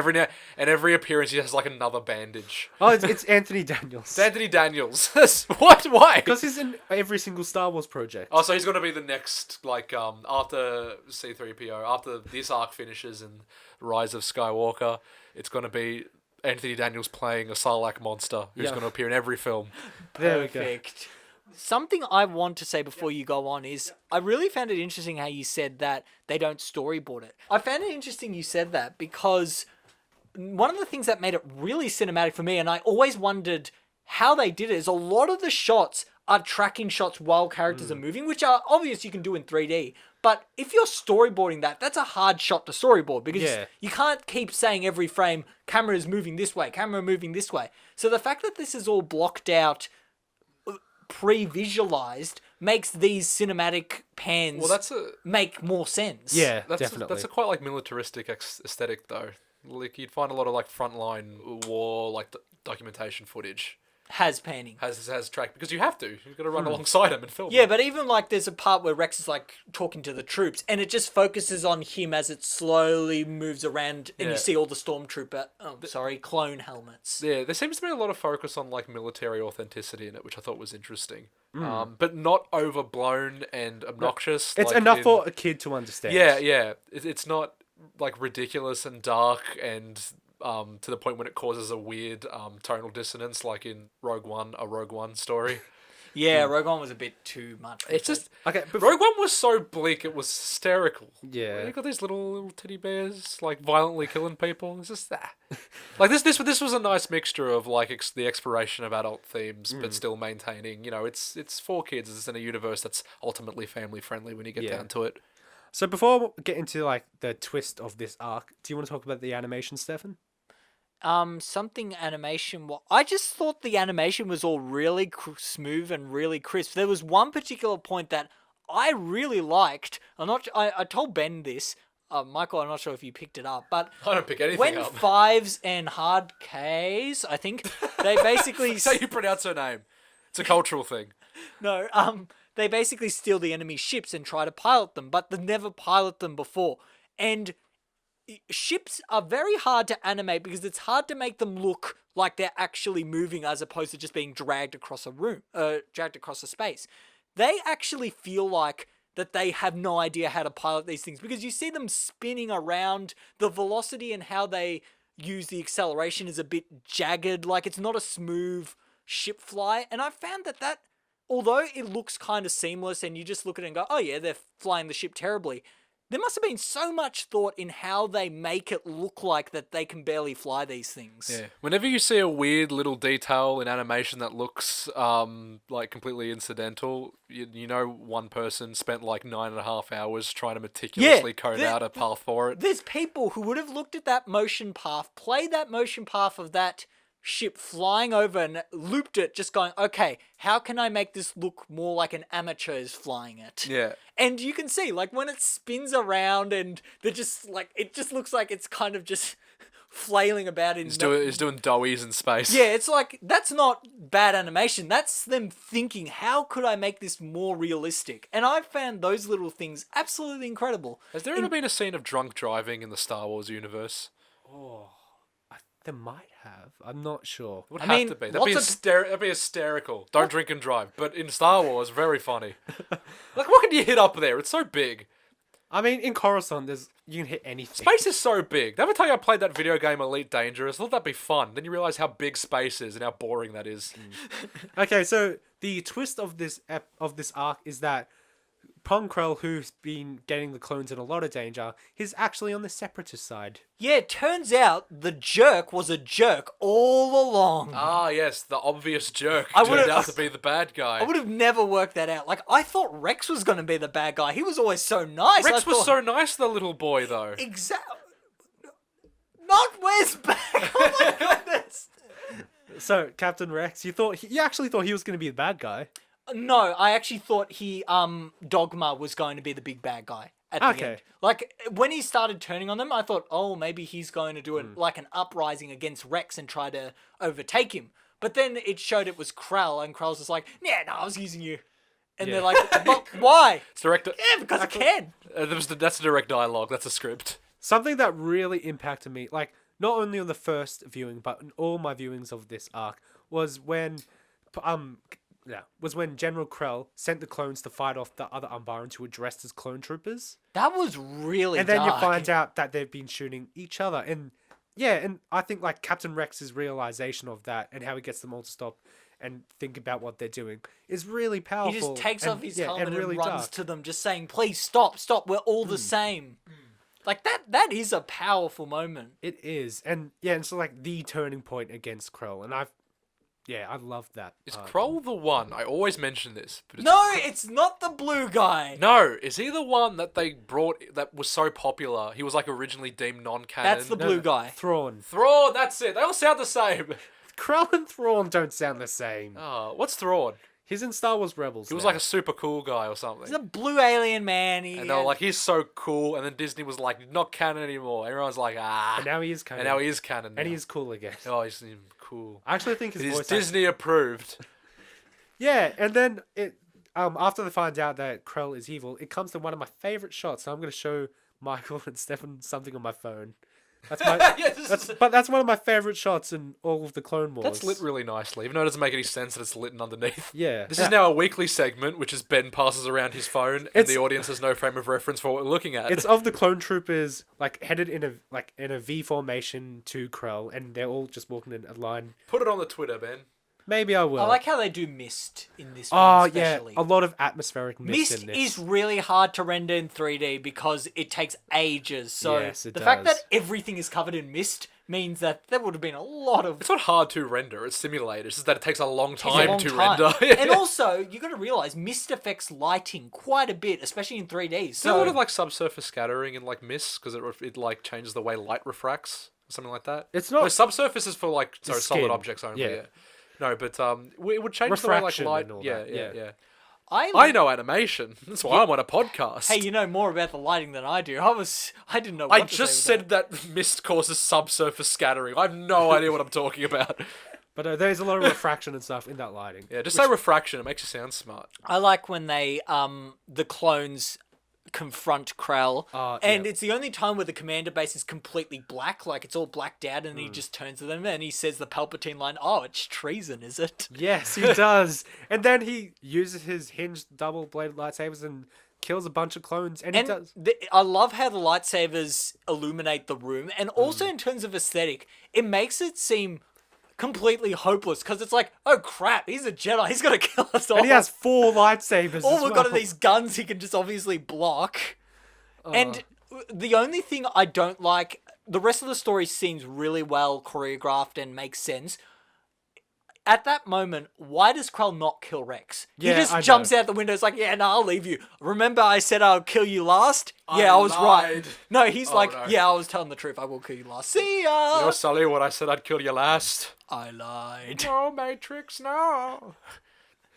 every appearance he has like another bandage. Oh, it's Anthony Daniels. It's Anthony Daniels. What? Why? Because he's in every single Star Wars project. Oh, so he's gonna be the next after C-3PO, after this arc finishes and Rise of Skywalker, it's gonna be Anthony Daniels playing a Sarlacc monster who's Yeah. gonna appear in every film. There we go. Perfect. Something I want to say before you go on is I really found it interesting how you said that they don't storyboard it. I found it interesting you said that because one of the things that made it really cinematic for me, and I always wondered how they did it, is a lot of the shots are tracking shots while characters are moving, which are obvious you can do in 3D. But if you're storyboarding that, that's a hard shot to storyboard because Yeah. you can't keep saying every frame, camera is moving this way, camera moving this way. So the fact that this is all blocked out, pre-visualized, makes these cinematic pans make more sense. Yeah, That's definitely. that's a quite like militaristic aesthetic though. Like you'd find a lot of like frontline war like documentation footage Has panning. has track because you have to. You've got to run alongside him and film. Yeah, but even like there's a part where Rex is like talking to the troops and it just focuses on him as it slowly moves around and Yeah. you see all the clone helmets. Yeah, there seems to be a lot of focus on like military authenticity in it, which I thought was interesting. But not overblown and obnoxious. It's like enough for a kid to understand. Yeah. It's not like ridiculous and dark and to the point when it causes a weird tonal dissonance, like in Rogue One, a Rogue One story. Yeah, Rogue One was a bit too much. It's just Okay, Rogue One was so bleak, it was hysterical. Yeah. You got these little teddy bears like violently killing people. It's just that. Like this was a nice mixture of like the exploration of adult themes, but still maintaining. You know, it's for kids. It's in a universe that's ultimately family friendly when you get down to it. So before we get into like the twist of this arc, do you want to talk about the animation, Stefan? Something animation. Well, I just thought the animation was all really smooth and really crisp. There was one particular point that I really liked. I told Ben this. Michael, I'm not sure if you picked it up, but I don't pick anything when up. Fives and Hard K's, I think they basically That's how you pronounce her name. It's a cultural thing. no, they basically steal the enemy ships and try to pilot them, but they never pilot them before. And ships are very hard to animate because it's hard to make them look like they're actually moving as opposed to just being dragged across a room, dragged across a space. They actually feel like that they have no idea how to pilot these things because you see them spinning around. The velocity and how they use the acceleration is a bit jagged, like it's not a smooth ship fly. And I found that although it looks kind of seamless and you just look at it and go, oh yeah, they're flying the ship terribly, there must have been so much thought in how they make it look like that they can barely fly these things. Yeah. Whenever you see a weird little detail in animation that looks like completely incidental, you know one person spent like 9.5 hours trying to meticulously code out a path for it. There's people who would have looked at that motion path, played that motion path of that ship flying over and looped it, just going, okay, how can I make this look more like an amateur is flying it? Yeah. And you can see, like, when it spins around and they're just, like, it just looks like it's kind of just flailing about in... He's doing doughies in space. Yeah, it's like, that's not bad animation. That's them thinking, how could I make this more realistic? And I found those little things absolutely incredible. Has there ever been a scene of drunk driving in the Star Wars universe? There might have. I'm not sure. It would I have mean, to be. That'd be hysterical. Don't drink and drive. But in Star Wars, very funny. Like, what can you hit up there? It's so big. I mean, in Coruscant, you can hit anything. Space is so big. Did I ever tell you I played that video game Elite Dangerous? I thought that'd be fun. Then you realise how big space is and how boring that is. Okay, so the twist of this arc is that Ponkrell, who's been getting the clones in a lot of danger, he's actually on the Separatist side. Yeah, it turns out the jerk was a jerk all along. Ah, yes, the obvious jerk I turned would've- out to be the bad guy. I would have never worked that out. Like, I thought Rex was going to be the bad guy. He was always so nice. Rex was so nice to the little boy, though. Exactly. knocked Wes back. Oh my goodness. So, Captain Rex, you actually thought he was going to be the bad guy. No, I actually thought Dogma was going to be the big bad guy at the Okay. end. Like, when he started turning on them, I thought, oh, maybe he's going to do it like an uprising against Rex and try to overtake him. But then it showed it was Krell, and Krell's just like, yeah, no, I was using you. And they're like, but why? It's direct. Yeah, because I can. That's a direct dialogue. That's a script. Something that really impacted me, like, not only on the first viewing, but in all my viewings of this arc, was when General Krell sent the clones to fight off the other Umbarans who were dressed as clone troopers. That was really And then dark. you find out that they've been shooting each other. And yeah, and I think like Captain Rex's realization of that and how he gets them all to stop and think about what they're doing is really powerful. He just takes off his helmet and really runs dark. to them, just saying, please stop, we're all the same. Like, that is a powerful moment. It is. And yeah, it's like the turning point against Krell. And I love that. Is part. Kroll the one? I always mention this. But No, it's not the blue guy. No, is he the one that they brought that was so popular? He was like originally deemed non-canon. That's the blue guy. Thrawn. Thrawn, that's it. They all sound the same. Krell and Thrawn don't sound the same. Oh, what's Thrawn? He's in Star Wars Rebels. He was now. like a super cool guy or something. He's a blue alien man. And they were like, he's so cool. And then Disney was like, not canon anymore. Everyone's like, ah. And now he is canon. And now he is canon. And now. he's cool again. Oh, he's cool. I actually think his He's voice. Disney approved. Yeah, and then after they find out that Krell is evil, it comes to one of my favorite shots. So I'm going to show Michael and Stefan something on my phone. That's my. That's one of my favorite shots in all of the Clone Wars. That's lit really nicely, even though it doesn't make any sense that it's lit underneath. Yeah. This is now a weekly segment, which is Ben passes around his phone, and the audience has no frame of reference for what we're looking at. It's of the clone troopers like headed in a V formation to Krell, and they're all just walking in a line. Put it on the Twitter, Ben. Maybe I will. I like how they do mist in this one. Oh yeah, especially. a lot of atmospheric mist Mist in this. is really hard to render in 3D because it takes ages. So Yes, it the fact that does. everything is covered in mist means that there would have been a lot of It's not hard to render. It's simulated. It's just that it takes a long takes a time long to time. render. And also, you got to realize mist affects lighting quite a bit, especially in 3D. Is there a So lot of like subsurface scattering in like mists because it like changes the way light refracts or something like that? It's not- No, subsurface is for like solid skin. objects only. Yeah. Yeah. No, but it would change the way like Refraction light. and all Yeah, that, yeah, yeah. yeah. I I know animation. That's why I'm on a podcast. Hey, you know more about the lighting than I do. I didn't know. I What to just say said that mist causes subsurface scattering. I have no idea what I'm talking about. But there's a lot of refraction and stuff in that lighting. Yeah, just say refraction. It makes you sound smart. I like when they the clones confront Krell, and yeah. it's the only time where the commander base is completely black, like it's all blacked out, and he just turns to them and he says the Palpatine line, "Oh, it's treason, is it?" Yes, he does. And then he uses his hinged double-bladed lightsabers and kills a bunch of clones. And he does. I love how the lightsabers illuminate the room, and also in terms of aesthetic, it makes it seem completely hopeless because it's like, oh crap, he's a Jedi, he's gonna kill us all. And he has 4 lightsabers. all as we've got are well. these guns he can just obviously block. And the only thing I don't like, the rest of the story seems really well choreographed and makes sense. At that moment, why does Krell not kill Rex? Yeah, he I just know. jumps out the window. It's like, yeah, no, I'll leave you. Remember I said I'll kill you last? Yeah, I was right. lied. No, he's like, no. yeah, I was telling the truth. I will kill you last. See ya! You know, Sully, what I said I'd kill you last. I lied. No, Matrix, no.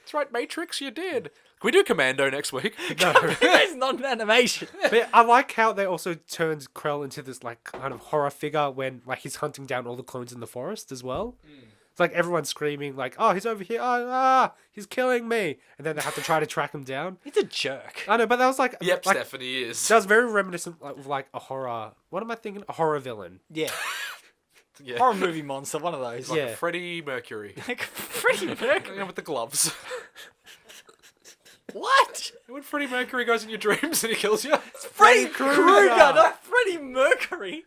That's right, Matrix, you did. Can we do Commando next week? No. It's not an animation. But I like how they also turns Krell into this like kind of horror figure when like he's hunting down all the clones in the forest as well. It's like everyone's screaming like, "Oh, he's over here! He's killing me!" And then they have to try to track him down. He's a jerk. I know, but that was like, Yep, like Stephanie is. that was very reminiscent of like a horror. What am I thinking? A horror villain. Yeah. Yeah. Horror movie monster, one of those. Yeah. Freddie Mercury. Like Freddie Mercury. Yeah, with the gloves. What? When Freddie Mercury goes in your dreams and he kills you. Freddie Krueger. Krueger, not Freddie Mercury.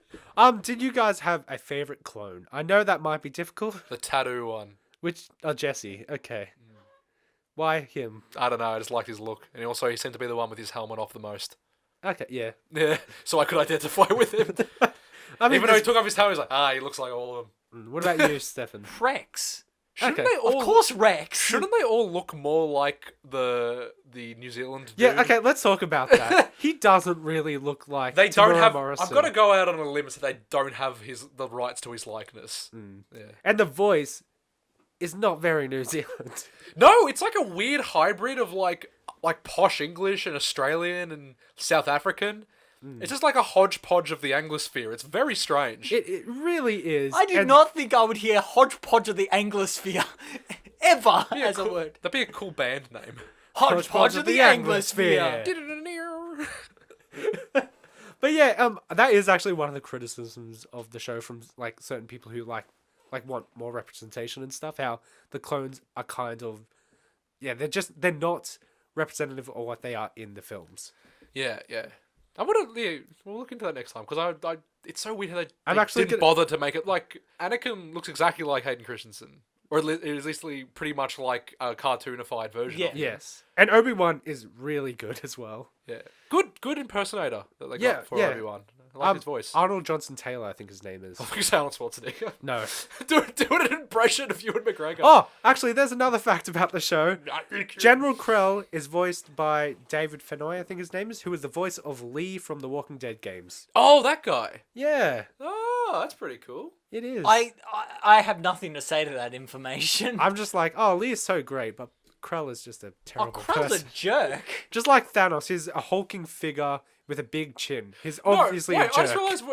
Did you guys have a favorite clone? I know that might be difficult. The tattoo one. Which? Oh, Jesse. Okay. Why him? I don't know, I just liked his look. And also, he seemed to be the one with his helmet off the most. Okay, yeah. Yeah, so I could identify with him. I mean, Even though he took off his helmet, he was like, he looks like all of them. what about you, Stefan? Rex. Shouldn't Okay. they all? Of course, Rex. Shouldn't they all look more like the New Zealand dude? Yeah, okay, let's talk about that. He doesn't really look like They don't Tamura have. Morrison. I've got to go out on a limb and say they don't have the rights to his likeness. Yeah. And the voice is not very New Zealand. No, it's like a weird hybrid of like posh English and Australian and South African. It's just like a hodgepodge of the Anglosphere. It's very strange. It really is. I did And not think I would hear hodgepodge of the Anglosphere ever as a word. That'd be a cool band name. Hodgepodge of the Anglosphere. But yeah, that is actually one of the criticisms of the show from like certain people who like want more representation and stuff. How the clones are kind of, they're not representative of what they are in the films. Yeah. I want to. We'll look into that next time because I it's so weird how they actually didn't bother to make it like Anakin looks exactly like Hayden Christensen, or at least pretty much like a cartoonified version. Yeah. Of him. Yes, and Obi-Wan is really good as well. Yeah. Good impersonator that they Yeah, got for yeah. Obi-Wan. I like his voice. Arnold Johnson Taylor, I think his name is. I think it's Arnold Schwarzenegger. No. do an impression of Ewan McGregor. Oh, actually, there's another fact about the show. General Krell is voiced by David Fennoy, I think his name is, who is the voice of Lee from the Walking Dead games. Oh, that guy. Yeah, Oh, that's pretty cool. it is. I have nothing to say to that information. I'm just like, oh, Lee is so great, but Krell is just a Oh, terrible Krell's person. a jerk. Just like Thanos, he's a hulking figure with a big chin. He's obviously no, a wait, jerk. I just realised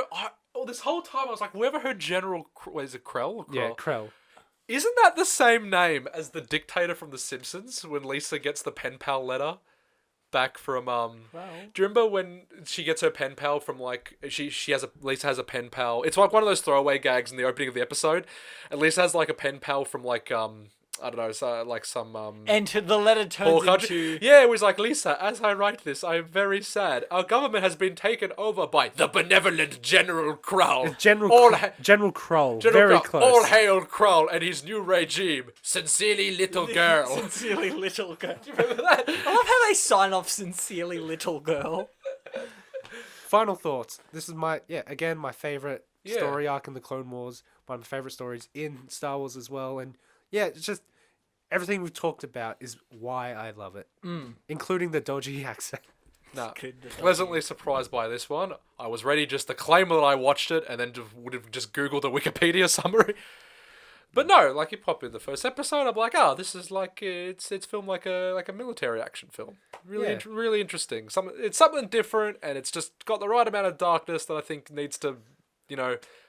this whole time I was like, whoever heard General... is it Krell or Krell? Yeah, Krell. Isn't that the same name as the dictator from The Simpsons when Lisa gets the pen pal letter back from Do you remember when she gets her pen pal from like Lisa has a pen pal? It's like one of those throwaway gags in the opening of the episode, and Lisa has like a pen pal from like I don't know, so like some And the letter turns into... Yeah, it was like, Lisa, as I write this, I am very sad. Our government has been taken over by the benevolent General Krell. General Krell. Very Krell. close. All hail Krell and his new regime. Sincerely, little girl. Sincerely little girl. Do you remember that? I love how they sign off sincerely little girl. Final thoughts. This is my favorite Yeah. story arc in the Clone Wars. One of my favorite stories in Star Wars as well. And yeah, it's just everything we've talked about is why I love it, including the dodgy accent. No, pleasantly surprised by this one. I was ready just to claim that I watched it and then would have just Googled a Wikipedia summary. But no, like you pop in the first episode, I'm like, this is like it's filmed like a military action film. Really, really interesting. It's something different, and it's just got the right amount of darkness that I think needs to,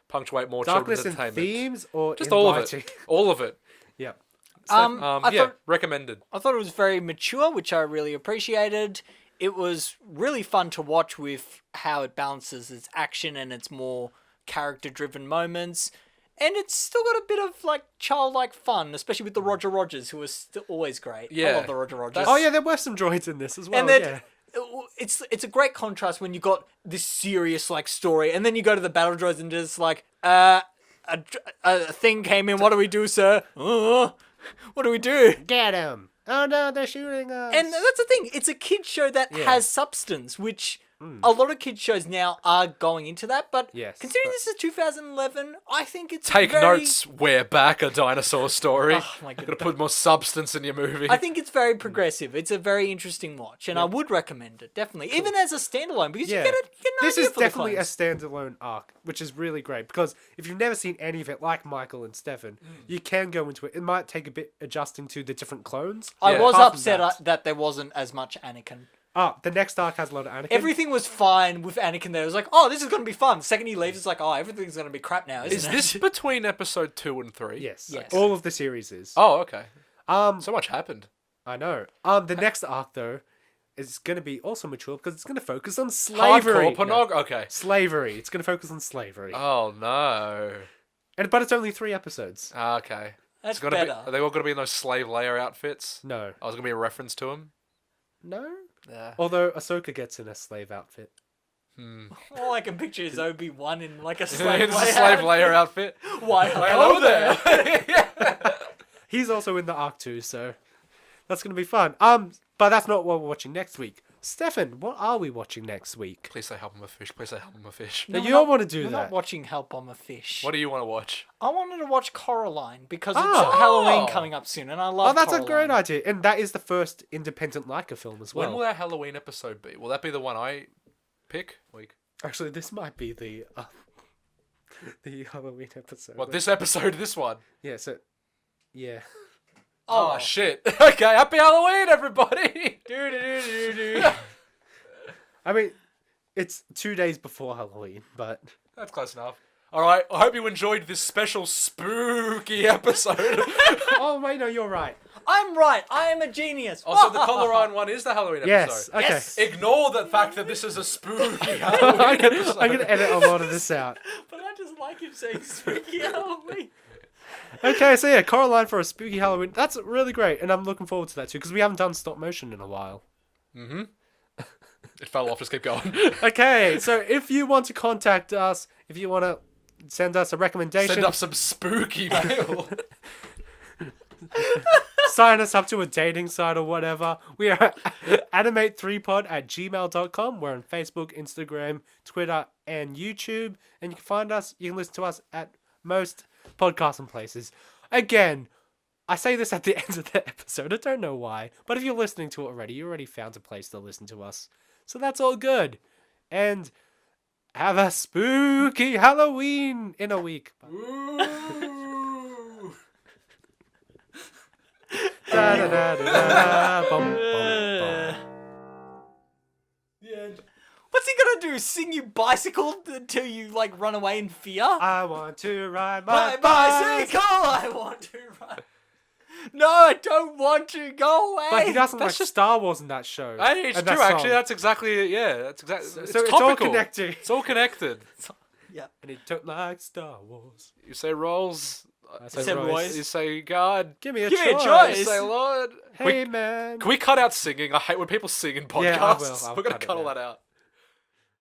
punctuate more Darkness children's in entertainment. themes or Just in all of writing? it, all of it. Yeah. Recommended. I thought it was very mature, which I really appreciated. It was really fun to watch with how it balances its action and its more character-driven moments. And it's still got a bit of like childlike fun, especially with the Roger Rogers, who was still always great. I Yeah. love the Roger Rogers. Oh yeah, there were some droids in this as well. And then yeah. it's a great contrast when you got this serious like story, and then you go to the battle droids and just like a thing came in. What do we do, sir? What do we do? Get him! Oh no, they're shooting us! And that's the thing. It's a kids show that has substance, which a lot of kids shows now are going into that. But Yes, considering but- this is 2011, I think it's Take very... notes. We're back. A dinosaur story. Oh my Gotta goodness. put more substance in your movie. I think it's very progressive. It's a very interesting watch, and I would recommend it definitely, even as a standalone, because you get an This idea is for the definitely a clones. standalone arc, which is really great because if you've never seen any of it, like Michael and Stefan, you can go into it. It might take a bit adjusting to the different clones. I Yeah. was Apart from upset that there wasn't as much Anakin. The next arc has a lot of Anakin. Everything was fine with Anakin there. It was like, oh, this is going to be fun. The second he leaves, it's like, oh, everything's going to be crap now, isn't Is it? this between episode 2 and 3? Yes. Yes. All of the series is. Oh, okay. So much happened. I know. The next arc though is going to be also mature because it's going to focus on slavery. Hardcore pornog. Okay. Slavery. It's going to focus on slavery. Oh no. But it's only 3 episodes. Okay. That's Gonna better. Are they all going to be in those slave Leia outfits? No. I was going to be a reference to them. No. Yeah. Although Ahsoka gets in a slave outfit. All I can picture is Obi-Wan in like a slave It's a layout. slave Leia outfit. Why, Hello there. He's also in the arc too, so that's going to be fun. But that's not what we're watching next week. Stefan, what are we watching next week? Please say Help I'm a Fish. Please say Help I'm a Fish. No, we're you don't not- want to do we're that. not watching Help I'm a Fish. What do you want to watch? I wanted to watch Coraline because it's Oh. Halloween coming up soon, and I love. Oh, that's Coraline. a great idea. And that is the first independent Leica film as well. When will our Halloween episode be? Will that be the one I pick? Week. Actually, this might be the Halloween episode. What, this episode? This one? Yeah, so... Yeah. Oh, shit. Okay, happy Halloween, everybody! I mean, it's 2 days before Halloween, but... That's close enough. Alright, I hope you enjoyed this special spooky episode. Oh, wait, no, you're right. I'm right. I am a genius. Also, the Colorine one is the Halloween Yes, episode. okay. Yes. Ignore the fact that this is a spooky Halloween episode. I'm going to edit a lot of this out. But I just like him saying spooky Halloween. Okay, so yeah, Coraline for a spooky Halloween. That's really great, and I'm looking forward to that too, because we haven't done stop motion in a while. It fell off, just keep going. Okay, so if you want to contact us, if you want to send us a recommendation, Send up some spooky mail. sign us up to a dating site or whatever, we are animate3pod@gmail.com. We're on Facebook, Instagram, Twitter, and YouTube, and you can find us, you can listen to us at most podcasting places. Again, I say this at the end of the episode, I don't know why, but if you're listening to it already, you already found a place to listen to us. So that's all good. And have a spooky Halloween in a week. Da, da, da, da, da, bum, bum, bum. What's he gonna do? Sing you bicycle until you like run away in fear? I want to ride My my bicycle! I want to run. No, I don't want to go away. But he doesn't That's like just- Star Wars in that show. Hey, it's and true, that actually. song. That's exactly it. Yeah, that's exactly. So It's it's all topical. connected. It's all connected. Yeah. And he don't like Star Wars. You say rolls. I said Royce. Royce. You say God. Give me a Give me a choice. choice. You say Lord. Hey, man. Can we cut out singing? I hate when people sing in podcasts. Yeah, I will. I'll We're gonna cut it cut all out. that out.